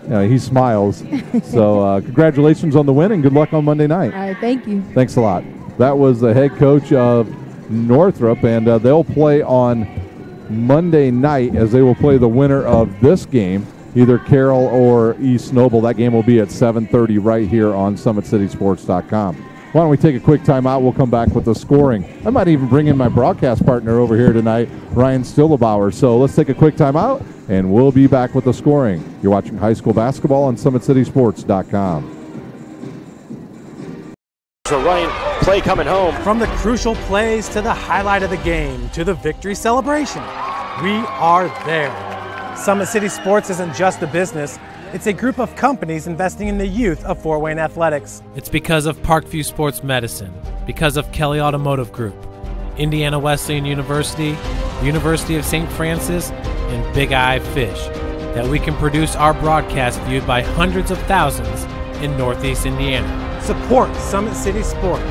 he smiles. So congratulations on the win, and good luck on Monday night. All right, thank you. Thanks a lot. That was the head coach of Northrop, and they'll play on Monday night as they will play the winner of this game, either Carroll or East Noble. That game will be at 7:30 right here on SummitCitySports.com. Why don't we take a quick timeout? We'll come back with the scoring. I might even bring in my broadcast partner over here tonight, Ryan Stillebauer. So let's take a quick timeout, and we'll be back with the scoring. You're watching high school basketball on SummitCitySports.com. So running play coming home. From the crucial plays to the highlight of the game to the victory celebration, we are there. Summit City Sports isn't just a business, it's a group of companies investing in the youth of Fort Wayne athletics. It's because of Parkview Sports Medicine, because of Kelly Automotive Group, Indiana Wesleyan University, University of St. Francis, and Big Eye Fish, that we can produce our broadcast viewed by hundreds of thousands in Northeast Indiana. Support Summit City Sports.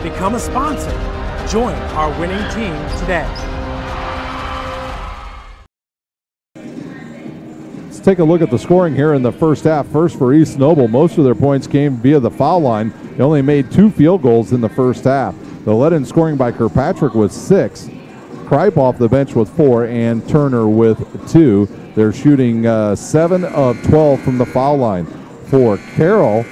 Become a sponsor. Join our winning team today. Let's take a look at the scoring here in the first half. First for East Noble, most of their points came via the foul line. They only made 2 field goals in the first half. The lead-in scoring by Kirkpatrick was 6. Kripe off the bench with 4, and Turner with 2. They're shooting 7 of 12 from the foul line. For Carroll,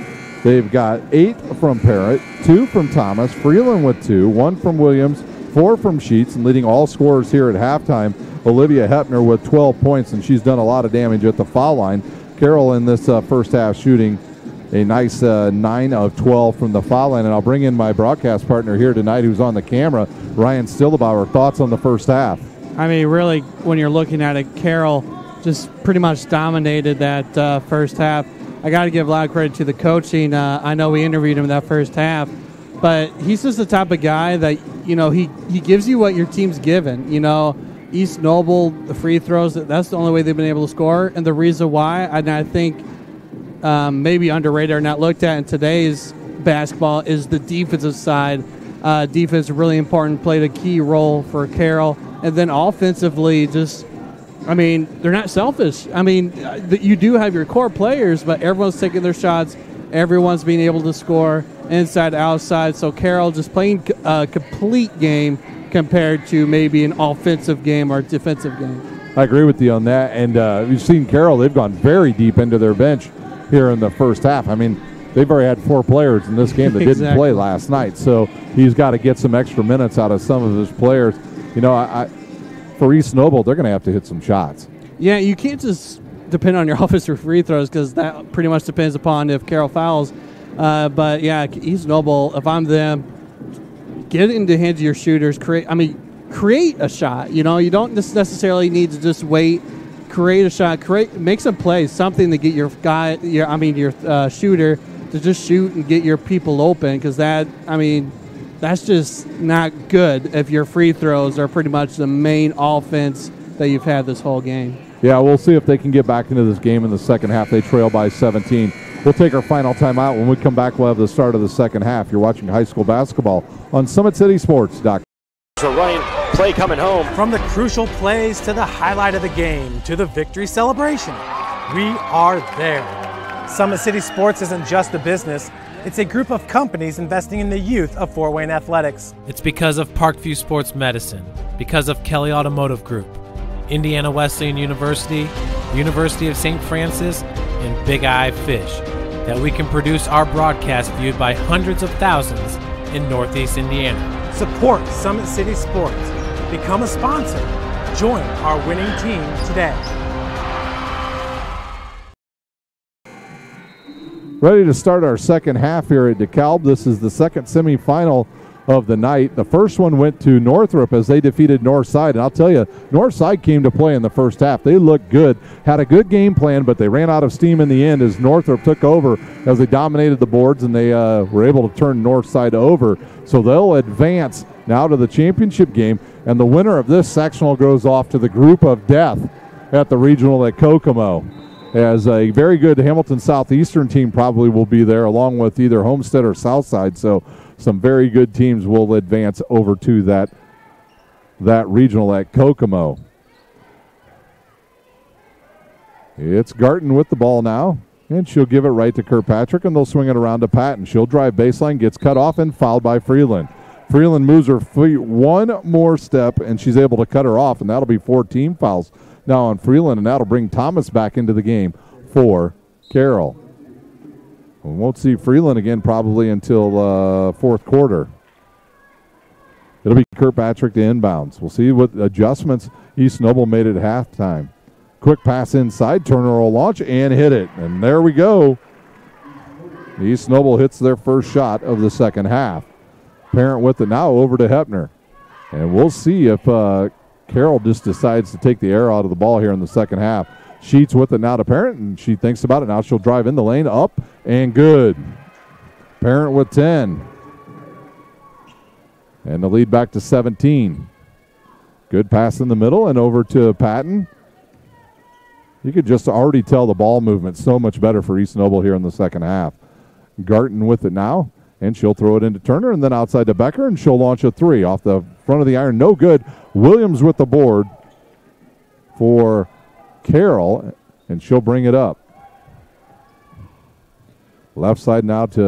they've got 8 from Parrott, 2 from Thomas, Freeland with 2, 1 from Williams, 4 from Sheets, and leading all scorers here at halftime, Olivia Hepner with 12 points, and she's done a lot of damage at the foul line. Carroll in this first half shooting a nice 9 of 12 from the foul line, and I'll bring in my broadcast partner here tonight who's on the camera, Ryan Stillebauer. Thoughts on the first half? I mean, really, when you're looking at it, Carroll just pretty much dominated that first half. I got to give a lot of credit to the coaching. I know we interviewed him in that first half, but he's just the type of guy that, he gives you what your team's given. East Noble, the free throws, that's the only way they've been able to score. And the reason why, and I think maybe underrated or not looked at in today's basketball, is the defensive side. Defense is really important, played a key role for Carroll. And then offensively, they're not selfish. You do have your core players, but everyone's taking their shots. Everyone's being able to score inside, outside. So Carroll just playing a complete game compared to maybe an offensive game or defensive game. I agree with you on that. And we've seen Carroll, they've gone very deep into their bench here in the first half. They've already had 4 players in this game that didn't play last night. So he's got to get some extra minutes out of some of his players. For East Noble, they're going to have to hit some shots. Yeah, you can't just depend on your offensive free throws because that pretty much depends upon if Carroll fouls. But, yeah, East Noble, if I'm them, get into the hands of your shooters. Create a shot. You don't necessarily need to just wait. Create a shot. Make some plays, something to get your shooter to just shoot and get your people open because that's just not good if your free throws are pretty much the main offense that you've had this whole game. Yeah, we'll see if they can get back into this game in the second half. They trail by 17. We'll take our final timeout. When we come back, we'll have the start of the second half. You're watching high school basketball on SummitCitySports.com. So running play coming home. From the crucial plays to the highlight of the game to the victory celebration, we are there. Summit City Sports isn't just a business, It's a group of companies investing in the youth of Fort Wayne athletics. It's because of Parkview Sports Medicine, because of Kelly Automotive Group, Indiana Wesleyan University, University of St. Francis, and Big Eye Fish, that we can produce our broadcast viewed by hundreds of thousands in Northeast Indiana. Support Summit City Sports. Become a sponsor. Join our winning team today. Ready to start our second half here at DeKalb. This is the second semifinal of the night. The first one went to Northrop as they defeated Northside. And I'll tell you, Northside came to play in the first half. They looked good, had a good game plan, but they ran out of steam in the end as Northrop took over as they dominated the boards, and they were able to turn Northside over. So they'll advance now to the championship game, and the winner of this sectional goes off to the group of death at the regional at Kokomo, as a very good Hamilton Southeastern team probably will be there, along with either Homestead or Southside. So some very good teams will advance over to that regional at Kokomo. It's Garton with the ball now, and she'll give it right to Kirkpatrick, and they'll swing it around to Patton. She'll drive baseline, gets cut off, and fouled by Freeland. Freeland moves her feet one more step, and she's able to cut her off, and that'll be 4 team fouls now on Freeland, and that'll bring Thomas back into the game for Carroll. We won't see Freeland again probably until fourth quarter. It'll be Kirkpatrick to inbounds. We'll see what adjustments East Noble made at halftime. Quick pass inside, Turner will launch and hit it, and there we go. East Noble hits their first shot of the second half. Parent with it now over to Hepner, and we'll see if Carroll just decides to take the air out of the ball here in the second half. Sheets with it now to Parent, and she thinks about it. Now she'll drive in the lane, up, and good. Parent with 10. And the lead back to 17. Good pass in the middle and over to Patton. You could just already tell the ball movement so much better for East Noble here in the second half. Garton with it now, and she'll throw it into Turner, and then outside to Becker, and she'll launch a 3 off the front of the iron. No good. Williams with the board for Carroll, and she'll bring it up. Left side now to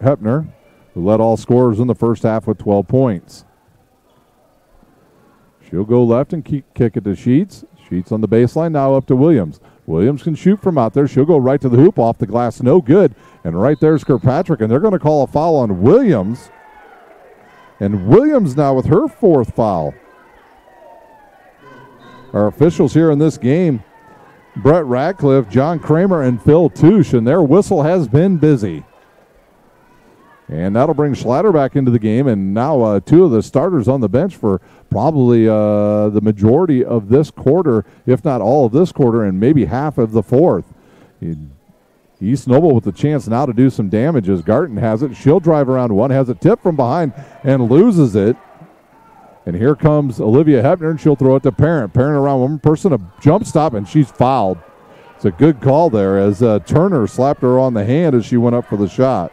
Hepner, who led all scorers in the first half with 12 points. She'll go left and kick it to Sheets. Sheets on the baseline, now up to Williams. Williams can shoot from out there. She'll go right to the hoop, off the glass, no good. And right there's Kirkpatrick, and they're going to call a foul on Williams. And Williams now with her 4th foul. Our officials here in this game, Brett Radcliffe, John Kramer, and Phil Touche, and their whistle has been busy. And that'll bring Schlatter back into the game, and now 2 of the starters on the bench for probably the majority of this quarter, if not all of this quarter, and maybe half of the fourth. East Noble with the chance now to do some damage as Garton has it. She'll drive around one, has it tipped from behind, and loses it. And here comes Olivia Hepner, and she'll throw it to Parent. Parent around one person, a jump stop, and she's fouled. It's a good call there as Turner slapped her on the hand as she went up for the shot.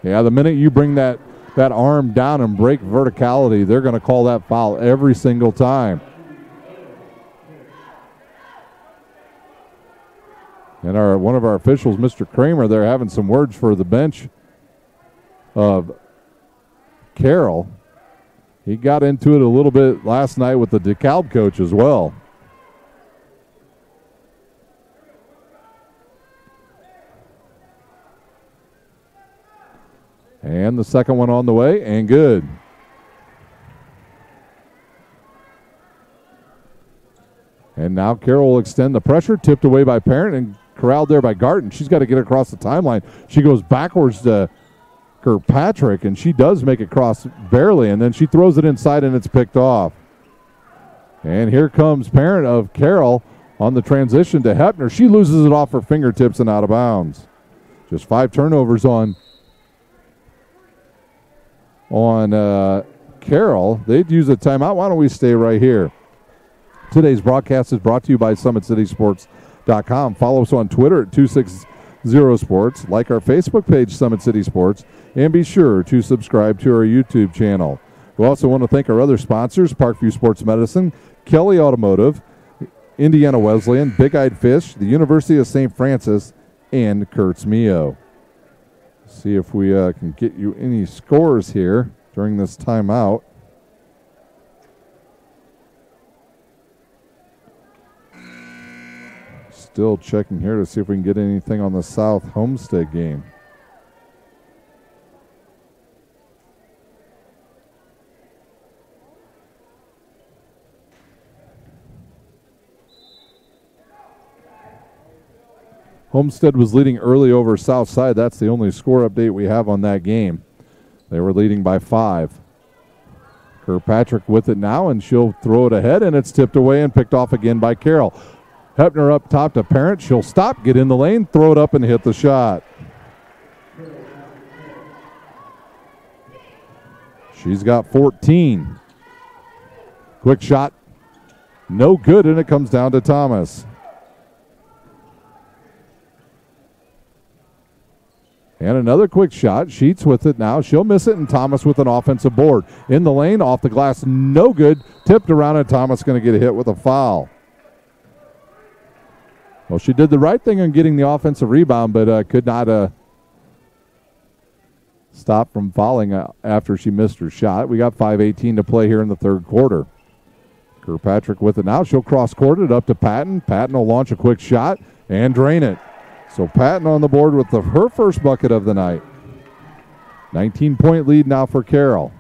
Yeah, the minute you bring that arm down and break verticality, they're going to call that foul every single time. And one of our officials, Mr. Kramer, they're having some words for the bench of Carroll. He got into it a little bit last night with the DeKalb coach as well. And the second one on the way, and good. And now Carroll will extend the pressure, tipped away by Parent and corralled there by Garton. She's got to get across the timeline. She goes backwards to Kirkpatrick, and she does make it cross barely, and then she throws it inside, and it's picked off. And here comes Parent of Carroll on the transition to Hepner. She loses it off her fingertips and out of bounds. Just 5 turnovers on Carroll. They'd use a timeout. Why don't we stay right here? Today's broadcast is brought to you by SummitCitySports.com. Follow us on Twitter at 260Sports. Like our Facebook page, Summit City Sports. And be sure to subscribe to our YouTube channel. We also want to thank our other sponsors, Parkview Sports Medicine, Kelly Automotive, Indiana Wesleyan, Big Eyed Fish, the University of St. Francis, and Kurtz Mio. See if we can get you any scores here during this timeout. Still checking here to see if we can get anything on the South Homestead game. Homestead was leading early over Southside. That's the only score update we have on that game. They were leading by 5. Kirkpatrick with it now, and she'll throw it ahead, and it's tipped away and picked off again by Carroll. Hepner up top to Parent. She'll stop, get in the lane, throw it up, and hit the shot. She's got 14. Quick shot. No good, and it comes down to Thomas. And another quick shot. Sheets with it now. She'll miss it, and Thomas with an offensive board. In the lane, off the glass, no good. Tipped around, and Thomas going to get a hit with a foul. Well, she did the right thing in getting the offensive rebound, but could not stop from fouling after she missed her shot. We got 5:18 to play here in the third quarter. Kirkpatrick with it now. She'll cross-court it up to Patton. Patton will launch a quick shot and drain it. So Patton on the board with her first bucket of the night. 19-point lead now for Carroll.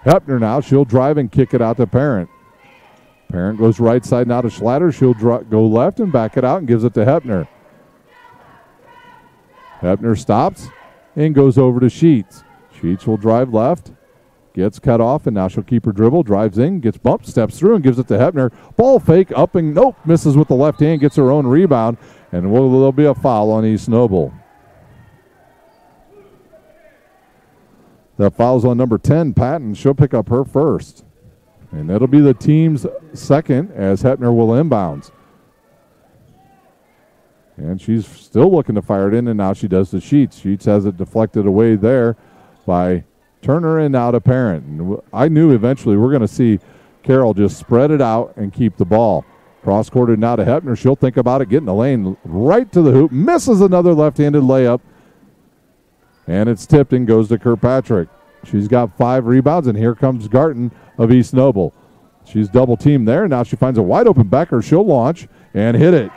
Hepner now. She'll drive and kick it out to Parent. Parent goes right side now to Schlatter. She'll go left and back it out and gives it to Hepner. Hepner stops and goes over to Sheets. Sheets will drive left, gets cut off, and now she'll keep her dribble, drives in, gets bumped, steps through, and gives it to Hepner. Ball fake, up and nope, misses with the left hand, gets her own rebound, and there'll be a foul on East Noble. That foul's on number 10, Patton. She'll pick up her first. And that'll be the team's second as Hepner will inbounds. And she's still looking to fire it in, and now she does to Sheets. Sheets has it deflected away there by Turner and now to Parent. And I knew eventually we're going to see Carroll just spread it out and keep the ball. Cross-courted now to Hepner. She'll think about it, get in the lane, right to the hoop, misses another left-handed layup. And it's tipped and goes to Kirkpatrick. She's got 5 rebounds, and here comes Garton of East Noble. She's double-teamed there. Now she finds a wide-open Becker. She'll launch and hit it.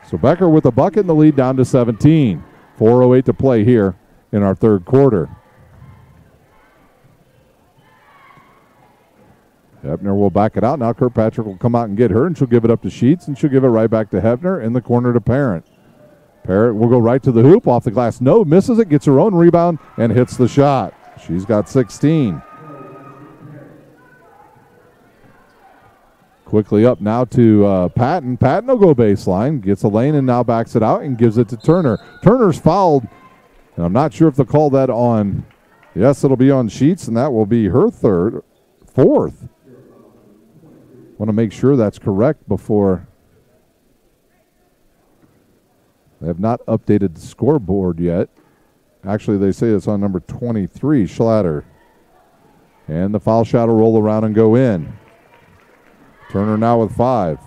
So Becker with a bucket and the lead down to 17. 4:08 to play here in our third quarter. Hepner will back it out. Now Kirkpatrick will come out and get her, and she'll give it up to Sheets, and she'll give it right back to Hepner in the corner to Parent. Parent will go right to the hoop, off the glass. No, misses it, gets her own rebound, and hits the shot. She's got 16. Quickly up now to Patton. Patton will go baseline, gets a lane, and now backs it out and gives it to Turner. Turner's fouled, and I'm not sure if they'll call that on. Yes, it'll be on Sheets, and that will be her fourth. Want to make sure that's correct before. They have not updated the scoreboard yet. Actually, they say it's on number 23, Schlatter. And the foul shot will roll around and go in. Turner now with 5.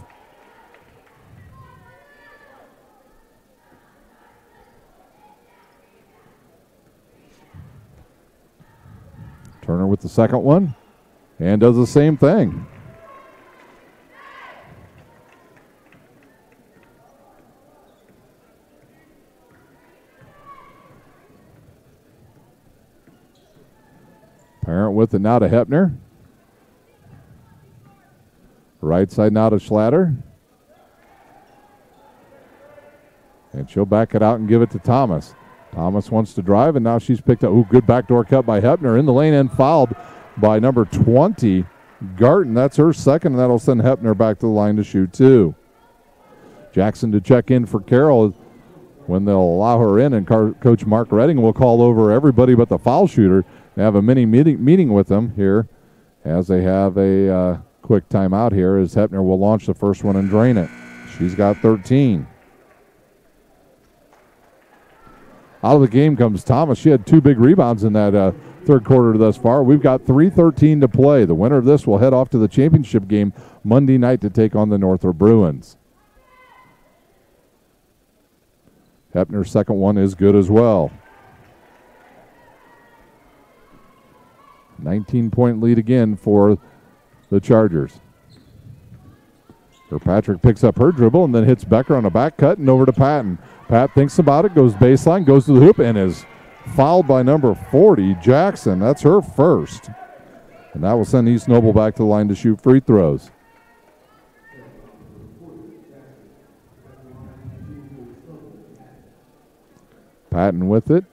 Turner with the second one and does the same thing. Parent with it now to Hepner. Right side now to Schlatter. And she'll back it out and give it to Thomas. Thomas wants to drive, and now she's picked up. Ooh, good backdoor cut by Hepner in the lane and fouled by number 20, Garton. That's her second, and that'll send Hepner back to the line to shoot 2. Jackson to check in for Carroll when they'll allow her in, and Coach Mark Redding will call over everybody but the foul shooter. They have a mini meeting with them here as they have a quick timeout here as Hepner will launch the first one and drain it. She's got 13. Out of the game comes Thomas. She had 2 big rebounds in that third quarter thus far. We've got 3:13 to play. The winner of this will head off to the championship game Monday night to take on the Northrop Bruins. Hepner's second one is good as well. 19-point lead again for the Chargers. Kirkpatrick picks up her dribble and then hits Becker on a back cut and over to Patton. Pat thinks about it, goes baseline, goes to the hoop, and is fouled by number 40, Jackson. That's her first. And that will send East Noble back to the line to shoot free throws. Patton with it.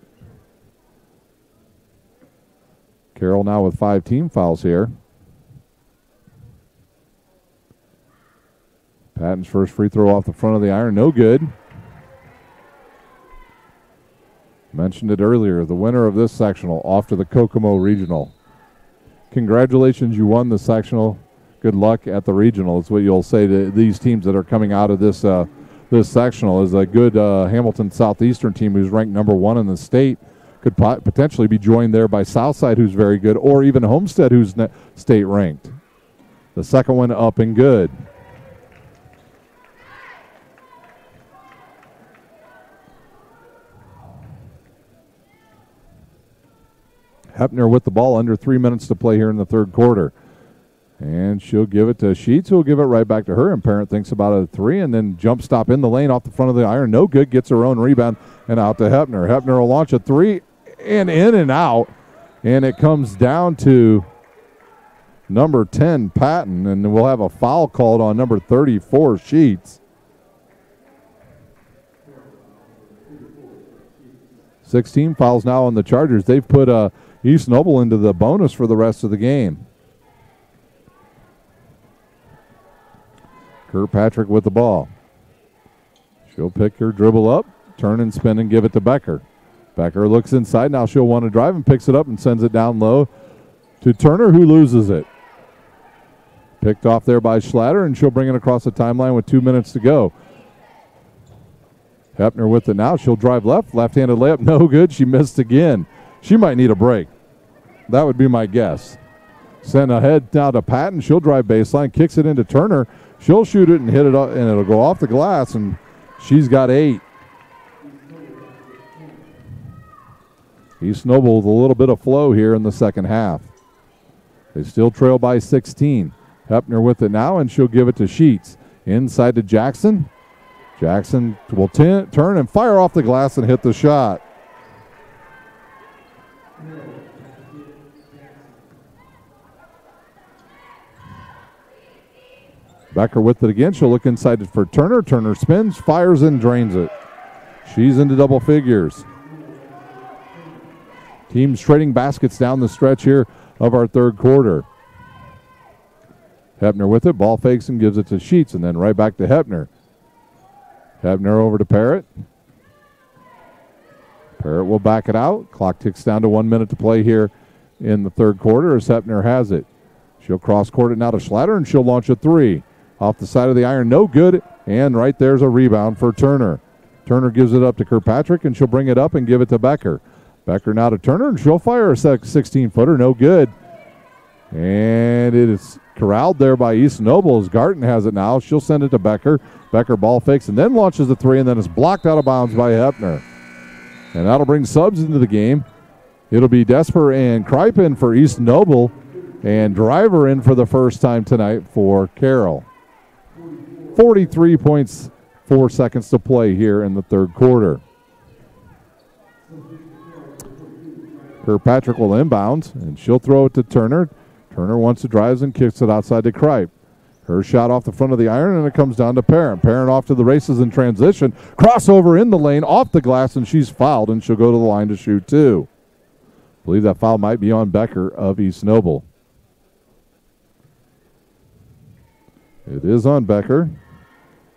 Carroll now with 5 team fouls here. Patton's first free throw off the front of the iron, no good. Mentioned it earlier, the winner of this sectional off to the Kokomo Regional. Congratulations, you won the sectional. Good luck at the regional. It's what you'll say to these teams that are coming out of this this sectional. Is a good Hamilton Southeastern team who's ranked number 1 in the state. Could potentially be joined there by Southside, who's very good, or even Homestead, who's state ranked. The second one up and good. Hepner with the ball, under 3 minutes to play here in the third quarter. And she'll give it to Sheets, who will give it right back to her. And Parent thinks about a 3 and then jump stop in the lane off the front of the iron. No good, gets her own rebound and out to Hepner. Hepner will launch a 3 and in and out. And it comes down to number 10, Patton. And we'll have a foul called on number 34, Sheets. 16 fouls now on the Chargers. They've put East Noble into the bonus for the rest of the game. Kirkpatrick with the ball. She'll pick her dribble up, turn and spin and give it to Becker. Becker looks inside. Now she'll want to drive and picks it up and sends it down low to Turner, who loses it. Picked off there by Schlatter, and she'll bring it across the timeline with 2 minutes to go. Hepner with it now. She'll drive left. Left-handed layup. No good. She missed again. She might need a break. That would be my guess. Send ahead now to Patton. She'll drive baseline. Kicks it into Turner. She'll shoot it and hit it up, and it'll go off the glass, and she's got 8. East Noble with a little bit of flow here in the second half. They still trail by 16. Hepner with it now, and she'll give it to Sheets. Inside to Jackson. Jackson will turn and fire off the glass and hit the shot. Becker with it again. She'll look inside for Turner. Turner spins, fires, and drains it. She's into double figures. Teams trading baskets down the stretch here of our third quarter. Hepner with it. Ball fakes and gives it to Sheets, and then right back to Hepner. Hepner over to Parrott. Parrott will back it out. Clock ticks down to 1 minute to play here in the third quarter as Hepner has it. She'll cross-court it now to Schlatter, and she'll launch a 3. Off the side of the iron, no good, and right there's a rebound for Turner. Turner gives it up to Kirkpatrick, and she'll bring it up and give it to Becker. Becker now to Turner, and she'll fire a 16-footer, no good. And it is corralled there by East Noble as Garton has it now. She'll send it to Becker. Becker ball fakes and then launches the 3, and then it's blocked out of bounds by Hepner. And that'll bring subs into the game. It'll be Desper and Kripe in for East Noble, and Driver in for the first time tonight for Carroll. 43.4 seconds to play here in the third quarter. Kirkpatrick will inbound, and she'll throw it to Turner. Turner wants to drive and kicks it outside to Kripe. Her shot off the front of the iron, and it comes down to Parent. Parent off to the races in transition. Crossover in the lane, off the glass, and she's fouled, and she'll go to the line to shoot 2. I believe that foul might be on Becker of East Noble. It is on Becker.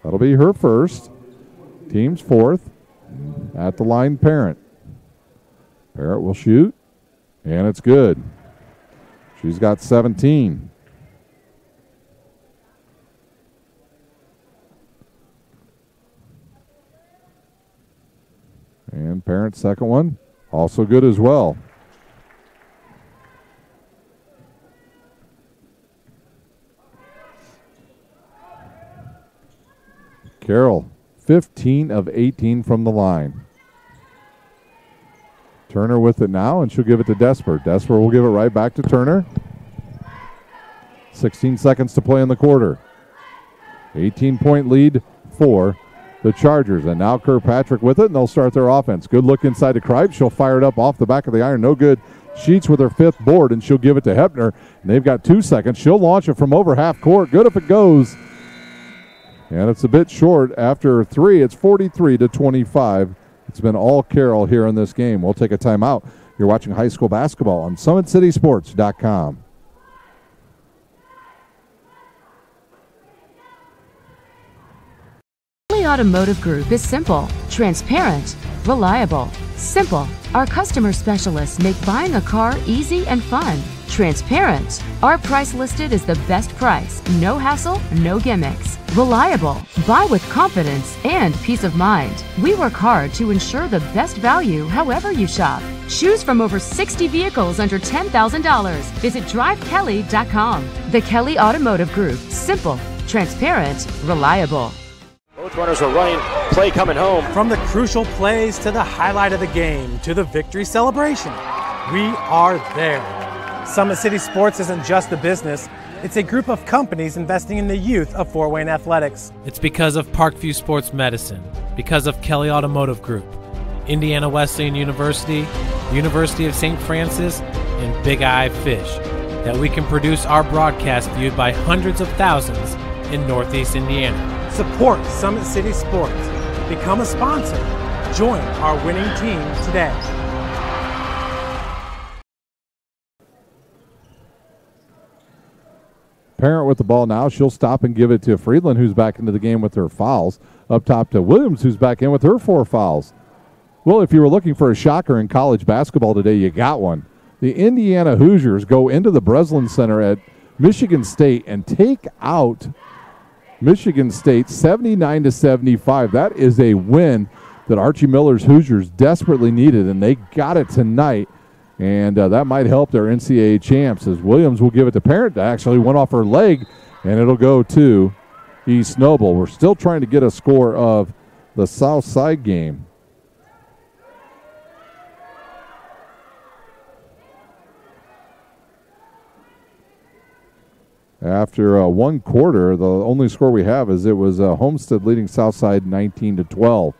That'll be her first. Team's fourth. At the line, Parent. Parent will shoot, and it's good. She's got 17. And Parent's second one, also good as well. Carroll, 15 of 18 from the line. Turner with it now, and she'll give it to Desper. Desper will give it right back to Turner. 16 seconds to play in the quarter. 18-point lead for the Chargers. And now Kirkpatrick with it, and they'll start their offense. Good look inside to Kripe. She'll fire it up off the back of the iron. No good. Sheets with her fifth board, and she'll give it to Hepner. And they've got 2 seconds. She'll launch it from over half court. Good if it goes. And it's a bit short after 3. It's 43-25. It's been all Carroll here in this game. We'll take a timeout. You're watching high school basketball on SummitCitySports.com. Carroll Automotive Group is simple, transparent, reliable. Simple. Our customer specialists make buying a car easy and fun. Transparent. Our price listed is the best price. No hassle, no gimmicks. Reliable. Buy with confidence and peace of mind. We work hard to ensure the best value however you shop. Choose from over 60 vehicles under $10,000. Visit drivekelly.com. The Kelly Automotive Group. Simple, transparent, reliable. Both runners are running. Play coming home. From the crucial plays to the highlight of the game to the victory celebration, we are there. Summit City Sports isn't just a business. It's a group of companies investing in the youth of Fort Wayne athletics. It's because of Parkview Sports Medicine, because of Kelly Automotive Group, Indiana Wesleyan University, University of St. Francis, and Big Eye Fish, that we can produce our broadcast viewed by hundreds of thousands in Northeast Indiana. Support Summit City Sports. Become a sponsor. Join our winning team today. Parent with the ball now. She'll stop and give it to Friedland, who's back into the game with her fouls. Up top to Williams, who's back in with her 4 fouls. Well, if you were looking for a shocker in college basketball today, you got one. The Indiana Hoosiers go into the Breslin Center at Michigan State and take out Michigan State 79-75. That is a win that Archie Miller's Hoosiers desperately needed, and they got it tonight. And that might help their NCAA champs, as Williams will give it to Parent. That actually went off her leg, and it'll go to East Noble. We're still trying to get a score of the South Side game. After one quarter, the only score we have is it was Homestead leading Southside 19-12.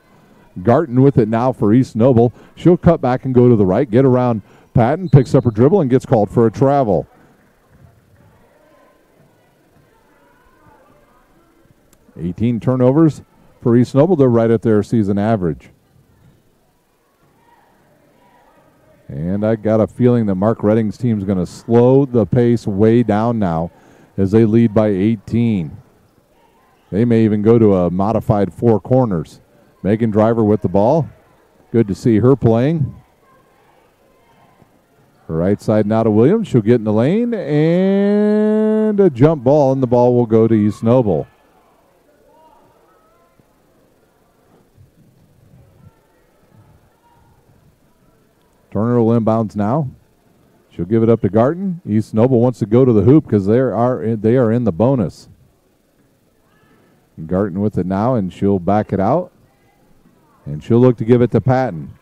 Garton with it now for East Noble. She'll cut back and go to the right, get around Patton, picks up her dribble and gets called for a travel. $18 turnovers for East Noble. They're right at their season average. And I got a feeling that Mark Redding's team is going to slow the pace way down now as they lead by 18. They may even go to a modified 4 corners. Megan Driver with the ball. Good to see her playing. Right side now to Williams. She'll get in the lane and a jump ball, and the ball will go to East Noble. Turner will inbounds now. She'll give it up to Garton. East Noble wants to go to the hoop because they are in the bonus. Garton with it now, and she'll back it out. And she'll look to give it to Patton.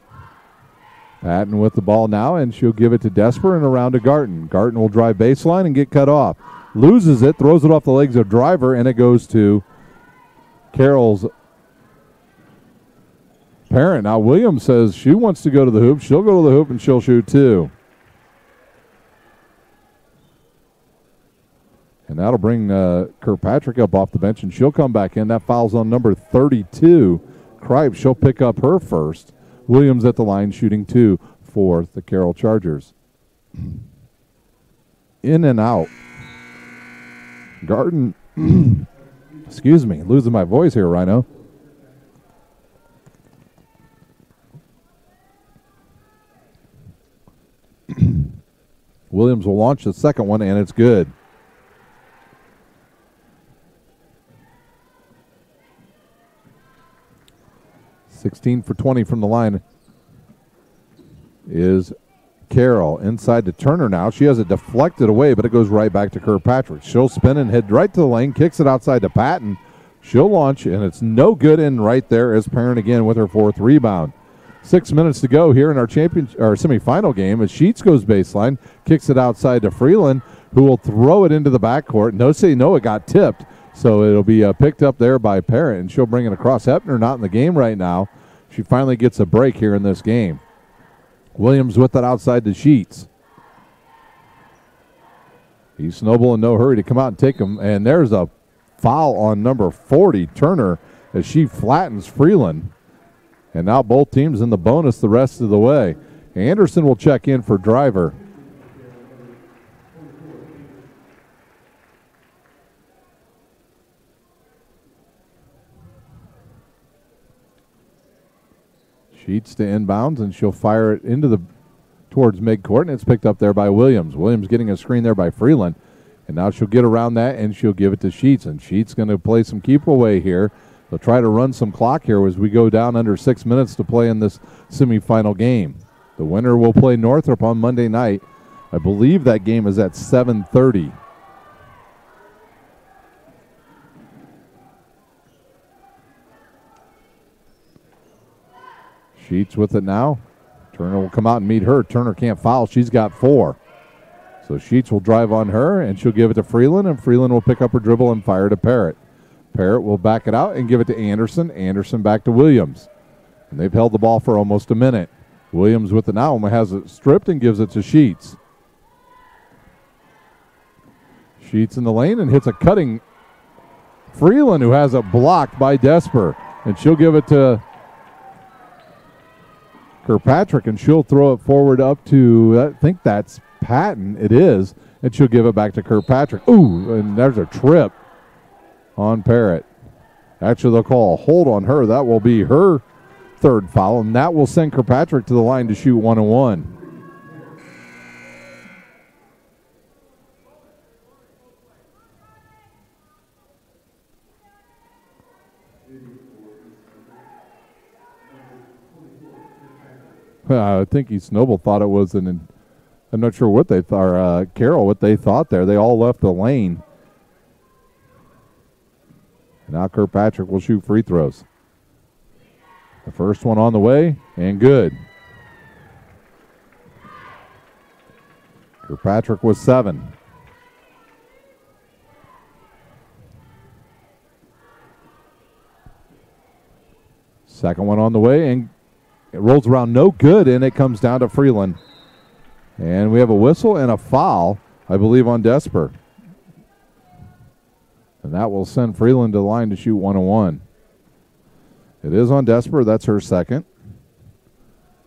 Patton with the ball now, and she'll give it to Desper and around to Garton. Garton will drive baseline and get cut off. Loses it, throws it off the legs of Driver, and it goes to Carroll's Parent. Now Williams says she wants to go to the hoop. She'll go to the hoop, and she'll shoot 2. And that'll bring Kirkpatrick up off the bench, and she'll come back in. That foul's on number 32, Kripe. She'll pick up her first. Williams at the line shooting 2 for the Carroll Chargers. In and out. Garden, excuse me, losing my voice here, Rhino. Williams will launch the second one, and it's good. .16 for 20 from the line is Carroll. Inside to Turner now. She has it deflected away, but it goes right back to Kirkpatrick. She'll spin and head right to the lane, kicks it outside to Patton. She'll launch, and it's no good in right there as Parent again with her 4th rebound. 6 minutes to go here in our semifinal game as Sheets goes baseline, kicks it outside to Freeland, who will throw it into the backcourt. It got tipped, so it'll be picked up there by Parent, and she'll bring it across. Hepner not in the game right now. She finally gets a break here in this game. Williams with it outside to Sheets. East Noble in no hurry to come out and take him, and there's a foul on number 40, Turner, as she flattens Freeland. And now both teams in the bonus the rest of the way. Anderson will check in for Driver. Sheets to inbounds, and she'll fire it towards midcourt, and it's picked up there by Williams. Williams getting a screen there by Freeland. And now she'll get around that, and she'll give it to Sheets. And Sheets going to play some keep away here. They'll try to run some clock here as we go down under 6 minutes to play in this semifinal game. The winner will play Northrop on Monday night. I believe that game is at 7:30. Sheets with it now. Turner will come out and meet her. Turner can't foul. She's got 4. So Sheets will drive on her, and she'll give it to Freeland, and Freeland will pick up her dribble and fire to Parrott. Parrott will back it out and give it to Anderson. Anderson back to Williams. And they've held the ball for almost a minute. Williams with it now, has it stripped and gives it to Sheets. Sheets in the lane and hits a cutting Freeland, who has it blocked by Desper. And she'll give it to Kirkpatrick, and she'll throw it forward up to, I think that's Patton. It is, and she'll give it back to Kirkpatrick. Ooh, and there's a trip on Parrott. Actually, they'll call a hold on her. That will be her 3rd foul, and that will send Kirkpatrick to the line to shoot 1-1. I think East Noble thought it was I'm not sure what they thought, Carroll, what they thought there. They all left the lane. And now Kirkpatrick will shoot free throws. The first one on the way, and good. Kirkpatrick was 7. Second one on the way, and it rolls around no good, and it comes down to Freeland. And we have a whistle and a foul, I believe, on Desper. And that will send Freeland to the line to shoot 1-1. It is on Desper. That's her 2nd.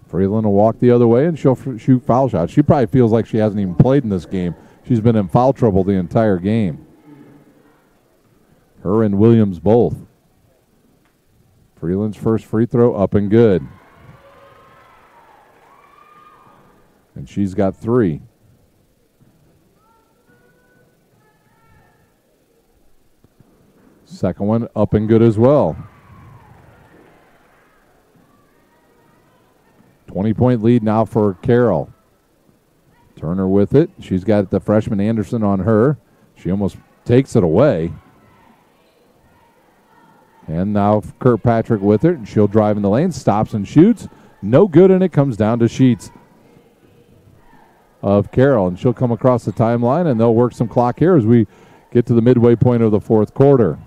Freeland will walk the other way, and she'll shoot foul shots. She probably feels like she hasn't even played in this game. She's been in foul trouble the entire game. Her and Williams both. Freeland's first free throw up and good. And she's got 3. Second one up and good as well. 20-point lead now for Carroll. Turner with it. She's got the freshman Anderson on her. She almost takes it away. And now Kirkpatrick with it, and she'll drive in the lane, stops and shoots. No good, and it comes down to Sheets of Carroll. And she'll come across the timeline, and they'll work some clock here as we get to the midway point of the 4th quarter.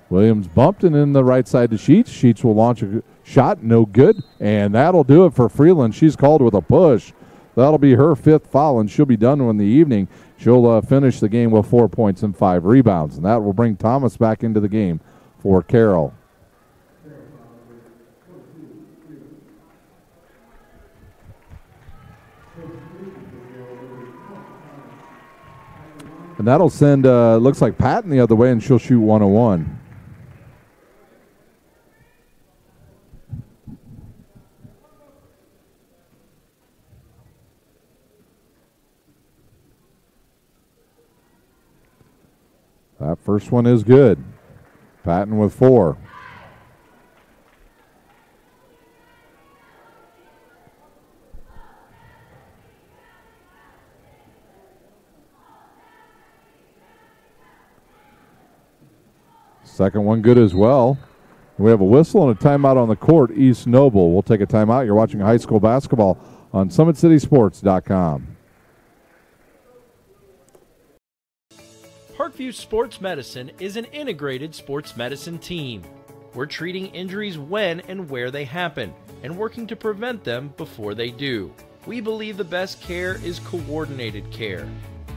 Williams bumped, and in the right side to Sheets. Sheets will launch a shot, no good, and that'll do it for Freeland. She's called with a push. That'll be her 5th foul, and she'll be done in the evening. She'll finish the game with 4 points and 5 rebounds, and that will bring Thomas back into the game for Carroll. And that'll send, looks like Patton the other way, and she'll shoot 1-1. That first one is good. Patton with 4. Second one good as well. We have a whistle and a timeout on the court. East Noble will take a timeout. You're watching high school basketball on SummitCitySports.com. Parkview Sports Medicine is an integrated sports medicine team. We're treating injuries when and where they happen and working to prevent them before they do. We believe the best care is coordinated care,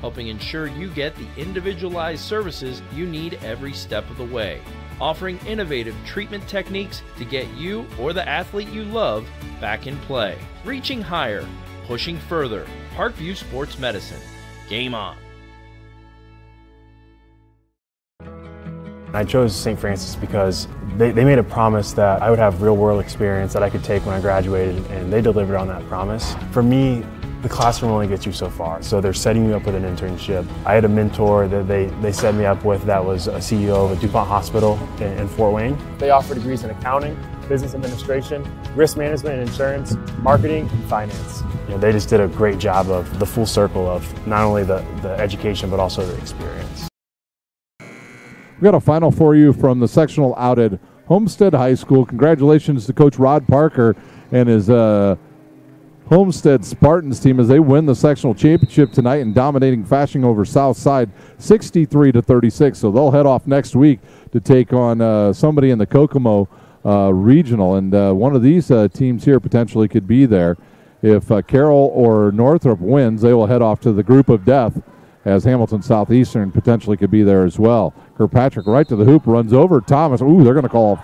helping ensure you get the individualized services you need every step of the way, offering innovative treatment techniques to get you or the athlete you love back in play. Reaching higher, pushing further. Parkview Sports Medicine. Game on. I chose St. Francis because they made a promise that I would have real-world experience that I could take when I graduated, and they delivered on that promise. For me, the classroom only gets you so far, so they're setting you up with an internship. I had a mentor that they set me up with that was a CEO of a DuPont hospital in Fort Wayne. They offer degrees in accounting, business administration, risk management and insurance, marketing, and finance. You know, they just did a great job of the full circle of not only the education but also the experience. We've got a final for you from the sectional out at Homestead High School. Congratulations to Coach Rod Parker and his Homestead Spartans team as they win the sectional championship tonight in dominating fashion over Southside 63-36. So they'll head off next week to take on somebody in the Kokomo regional. And one of these teams here potentially could be there. If Carroll or Northrop wins, they will head off to the group of death, as Hamilton Southeastern potentially could be there as well. Kirkpatrick right to the hoop, runs over Thomas. Ooh, they're going to call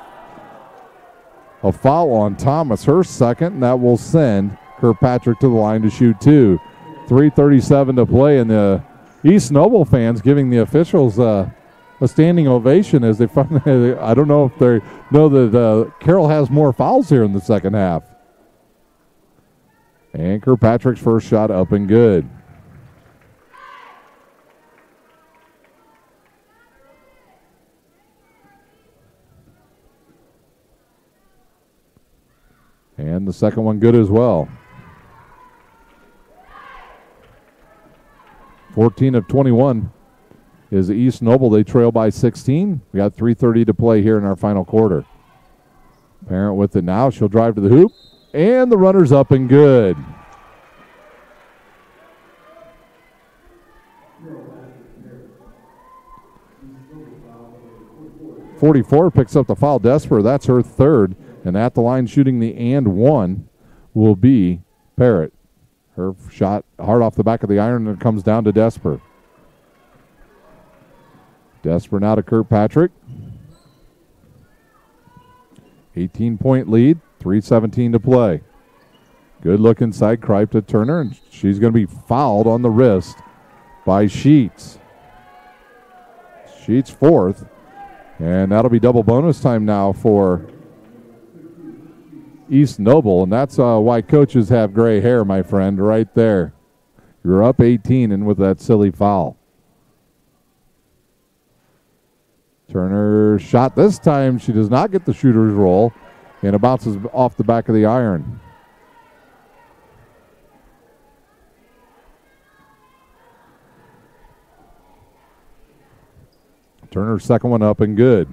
a foul on Thomas, her second, and that will send Kirkpatrick to the line to shoot two. 3:37 to play, and the East Noble fans giving the officials a standing ovation as they finally, I don't know if they know that Carroll has more fouls here in the second half. And Kirkpatrick's first shot up and good. And the second one good as well. 14 of 21 is East Noble. They trail by 16. We got 3:30 to play here in our final quarter. Parent with it now. She'll drive to the hoop. And the runner's up and good. .44 picks up the foul. Desper, that's her third. And at the line shooting the and one will be Parrott. Her shot hard off the back of the iron, and it comes down to Desper. Desper now to Kirkpatrick. 18-point lead, 3:17 to play. Good look inside, Kripe to Turner, and she's going to be fouled on the wrist by Sheets. Sheets fourth, and that'll be double bonus time now for East Noble, and that's why coaches have gray hair, my friend, right there. You're up 18 and with that silly foul. Turner shot this time. She does not get the shooter's roll, and it bounces off the back of the iron. Turner's second one up and good.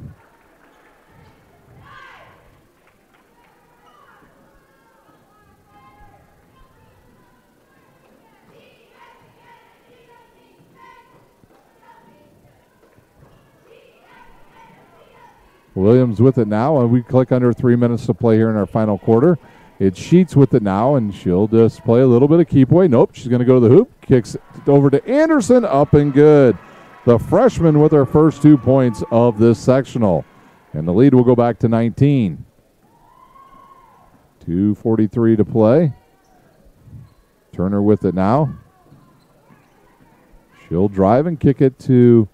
Williams with it now, and we click under 3 minutes to play here in our final quarter. It's Sheets with it now, and she'll just play a little bit of keep away. Nope, she's going to go to the hoop. Kicks it over to Anderson, up and good. The freshman with her first 2 points of this sectional. And the lead will go back to 19. 2:43 to play. Turner with it now. She'll drive and kick it to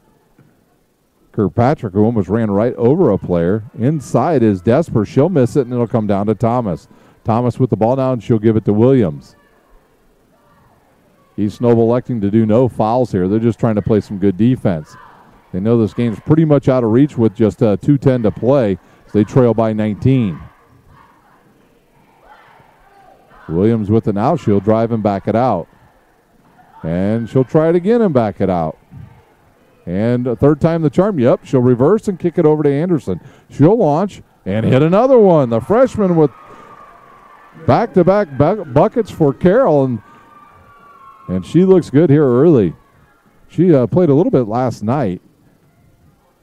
Kirkpatrick, who almost ran right over a player. Inside is Desper. She'll miss it, and it'll come down to Thomas. Thomas with the ball now, and she'll give it to Williams. East Noble electing to do no fouls here. They're just trying to play some good defense. They know this game's pretty much out of reach with just 2:10 to play. So they trail by 19. Williams with it now. She'll drive and back it out. And she'll try it again and back it out. And a third time the charm. Yep, she'll reverse and kick it over to Anderson. She'll launch and hit another one. The freshman with back-to-back buckets for Carroll, and she looks good here early. She played a little bit last night.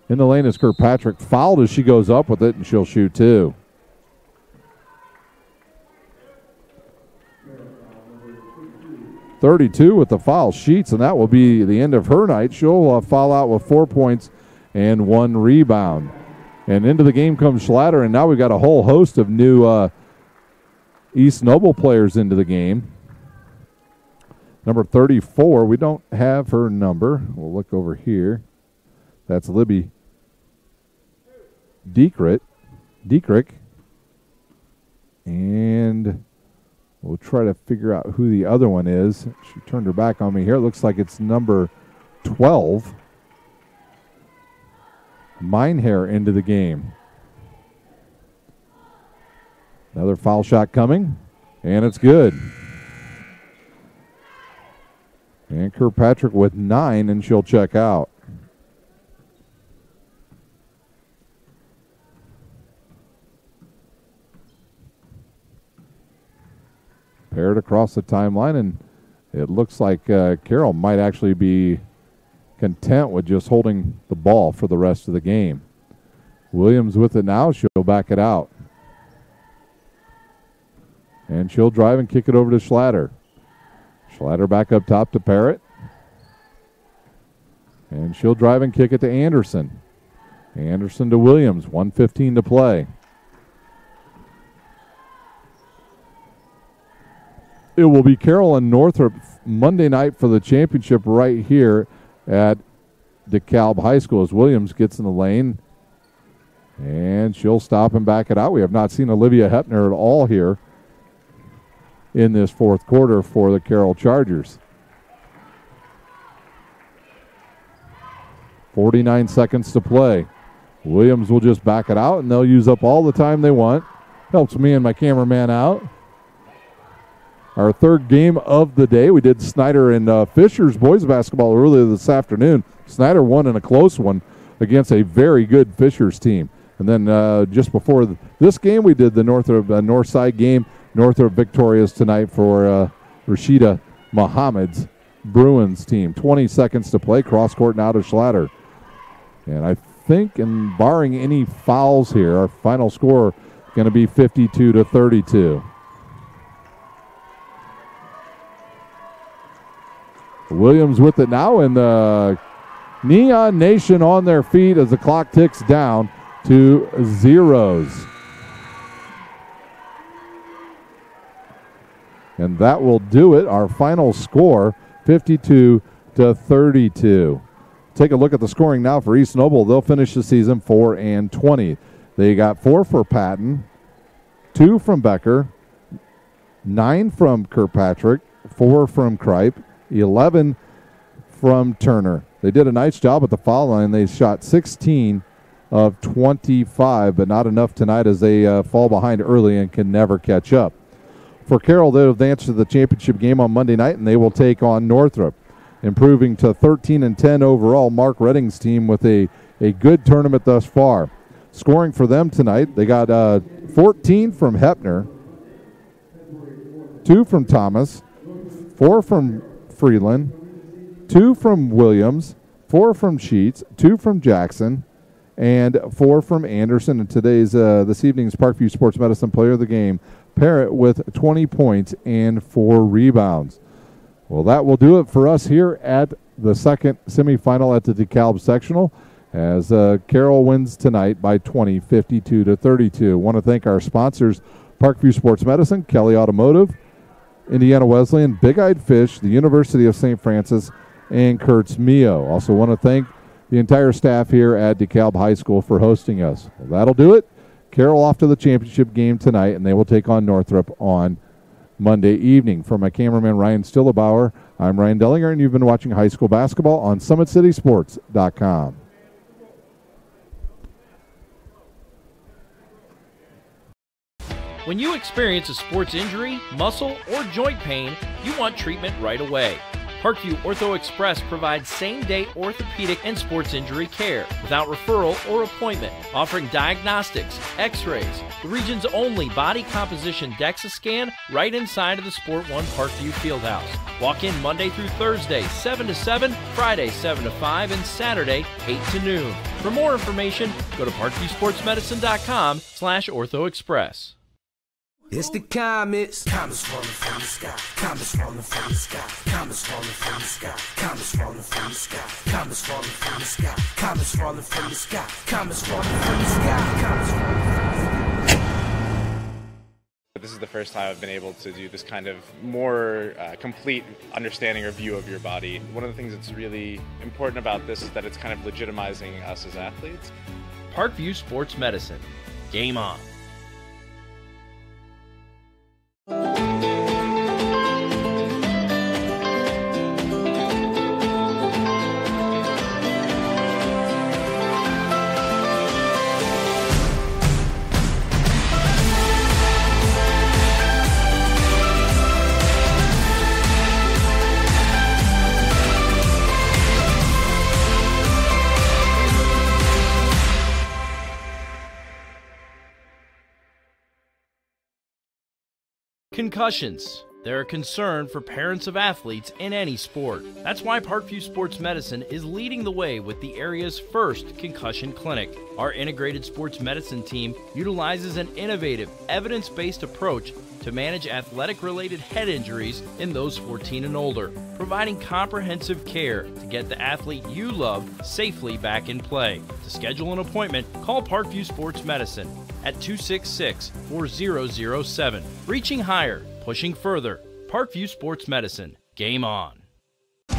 In the lane is Kirkpatrick. Fouled as she goes up with it, and she'll shoot two. .32 with the foul. Sheets, and that will be the end of her night. She'll foul out with 4 points and 1 rebound. And into the game comes Schlatter, and now we've got a whole host of new East Noble players into the game. Number 34, we don't have her number. We'll look over here. That's Libby Dietrich. And we'll try to figure out who the other one is. She turned her back on me here. It looks like it's number 12. Minehair into the game. Another foul shot coming, and it's good. And Kirkpatrick with 9, and she'll check out. Paired across the timeline, and it looks like Carroll might actually be content with just holding the ball for the rest of the game. Williams with it now. She'll back it out. And she'll drive and kick it over to Schlatter. Schlatter back up top to Parrott. And she'll drive and kick it to Anderson. Anderson to Williams. 1:15 to play. It will be Carroll and Northrop Monday night for the championship right here at DeKalb High School as Williams gets in the lane. And she'll stop and back it out. We have not seen Olivia Hepner at all here in this fourth quarter for the Carroll Chargers. 49 seconds to play. Williams will just back it out, and they'll use up all the time they want. Helps me and my cameraman out. Our third game of the day. We did Snyder and Fisher's boys basketball earlier this afternoon. Snyder won in a close one against a very good Fisher's team. And then just before this game, we did the Northside game. Northrop victorious tonight for Rashida Muhammad's Bruins team. 20 seconds to play. Cross court now to Schlatter. And I think, and barring any fouls here, our final score is going to be 52-32. Williams with it now, and the Neon Nation on their feet as the clock ticks down to zeros. And that will do it. Our final score, 52-32. Take a look at the scoring now for East Noble. They'll finish the season 4-20. They got 4 for Patton, 2 from Becker, 9 from Kirkpatrick, 4 from Kripe, 11 from Turner. They did a nice job at the foul line. They shot 16 of 25, but not enough tonight as they fall behind early and can never catch up. For Carroll, they'll advance to the championship game on Monday night, and they will take on Northrop, improving to 13-10 overall. Mark Redding's team with a good tournament thus far. Scoring for them tonight, they got 14 from Hepner, 2 from Thomas, 4 from Freeland, 2 from Williams, 4 from Sheets, 2 from Jackson, and 4 from Anderson. And today's this evening's Parkview Sports Medicine Player of the Game, Parrott with 20 points and 4 rebounds. Well, that will do it for us here at the second semifinal at the DeKalb sectional, as Carroll wins tonight by 20, 52-32. Want to thank our sponsors, Parkview Sports Medicine, Kelly Automotive, Indiana Wesleyan, Big Eyed Fish, the University of St. Francis, and Kurtz Mio. Also want to thank the entire staff here at DeKalb High School for hosting us. Well, that'll do it. Carroll off to the championship game tonight, and they will take on Northrop on Monday evening. For my cameraman Ryan Stillebauer, I'm Ryan Dellinger, and you've been watching high school basketball on SummitCitySports.com. When you experience a sports injury, muscle, or joint pain, you want treatment right away. Parkview Ortho Express provides same-day orthopedic and sports injury care without referral or appointment, offering diagnostics, x-rays, the region's only body composition DEXA scan right inside of the Sport One Parkview Fieldhouse. Walk in Monday through Thursday, 7 to 7, Friday, 7 to 5, and Saturday, 8 to noon. For more information, go to parkviewsportsmedicine.com/orthoexpress. It's the Comets. Comets falling from the sky. Comets falling from the sky. Comets falling from the sky. Comets falling from the sky. Comets falling from the sky. Comets falling from the sky. Comets falling from the sky. Comets falling from the sky. This is the first time I've been able to do this kind of more complete understanding or view of your body. One of the things that's really important about this is that it's kind of legitimizing us as athletes. Parkview Sports Medicine. Game on. Concussions. They're a concern for parents of athletes in any sport. That's why Parkview Sports Medicine is leading the way with the area's first concussion clinic. Our integrated sports medicine team utilizes an innovative, evidence-based approach to manage athletic-related head injuries in those 14 and older, providing comprehensive care to get the athlete you love safely back in play. To schedule an appointment, call Parkview Sports Medicine at 266-4007. Reaching higher, pushing further. Parkview Sports Medicine. Game on.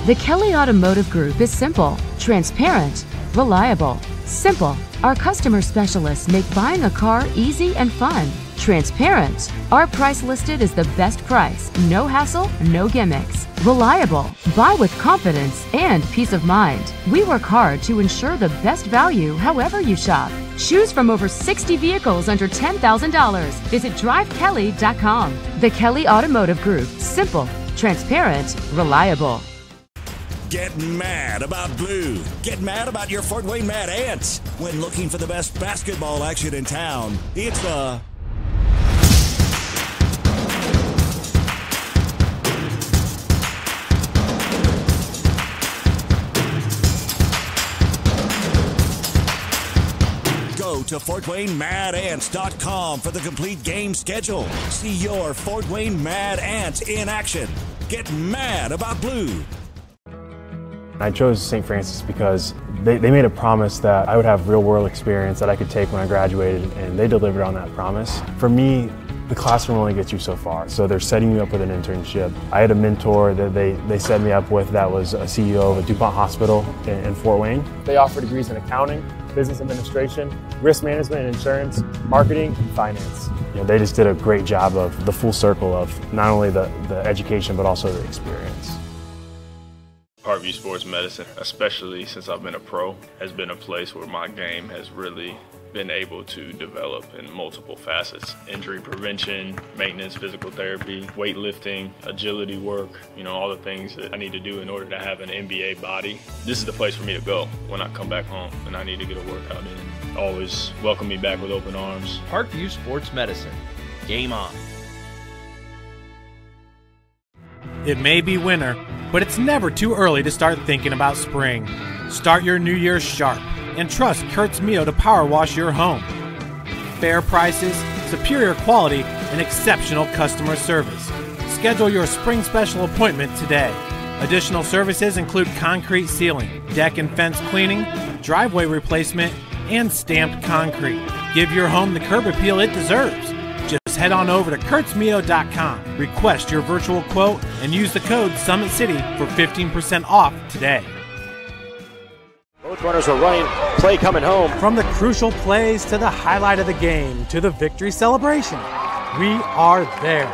The Kelly Automotive Group is simple, transparent, reliable. Simple. Our customer specialists make buying a car easy and fun. Transparent. Our price listed is the best price. No hassle, no gimmicks. Reliable. Buy with confidence and peace of mind. We work hard to ensure the best value however you shop. Choose from over 60 vehicles under $10,000. Visit drivekelly.com. The Kelly Automotive Group. Simple, transparent, reliable. Get mad about blue. Get mad about your Fort Wayne Mad Ants. When looking for the best basketball action in town, it's the Go to FortWayneMadAnts.com for the complete game schedule. See your Fort Wayne Mad Ants in action. Get mad about blue. I chose St. Francis because they made a promise that I would have real-world experience that I could take when I graduated, and they delivered on that promise. For me, the classroom only gets you so far, so they're setting you up with an internship. I had a mentor that they set me up with that was a CEO of a DuPont hospital in Fort Wayne. They offer degrees in accounting, business administration, risk management and insurance, marketing, and finance. They just did a great job of the full circle of not only the education but also the experience. Parkview Sports Medicine, especially since I've been a pro, has been a place where my game has really been able to develop in multiple facets. Injury prevention, maintenance, physical therapy, weightlifting, agility work, all the things that I need to do in order to have an NBA body. This is the place for me to go when I come back home and I need to get a workout in. Always welcome me back with open arms. Parkview Sports Medicine. Game on. It may be winter, but it's never too early to start thinking about spring. Start your new year sharp and trust Kurt's Mio to power wash your home. Fair prices, superior quality, and exceptional customer service. Schedule your spring special appointment today. Additional services include concrete sealing, deck and fence cleaning, driveway replacement, and stamped concrete. Give your home the curb appeal it deserves. Just head on over to kurtzmio.com, request your virtual quote, and use the code SummitCity for 15% off today. Both runners are running, play coming home. From the crucial plays to the highlight of the game to the victory celebration, we are there.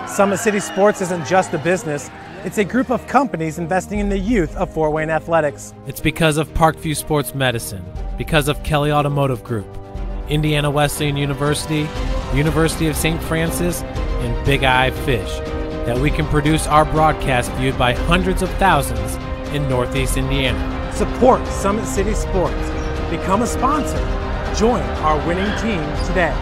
Summit City Sports isn't just a business, it's a group of companies investing in the youth of Fort Wayne athletics. It's because of Parkview Sports Medicine, because of Kelly Automotive Group, Indiana Wesleyan University, University of St. Francis, and Big Eye Fish. that we can produce our broadcast viewed by hundreds of thousands in Northeast Indiana. Support Summit City Sports. Become a sponsor. Join our winning team today.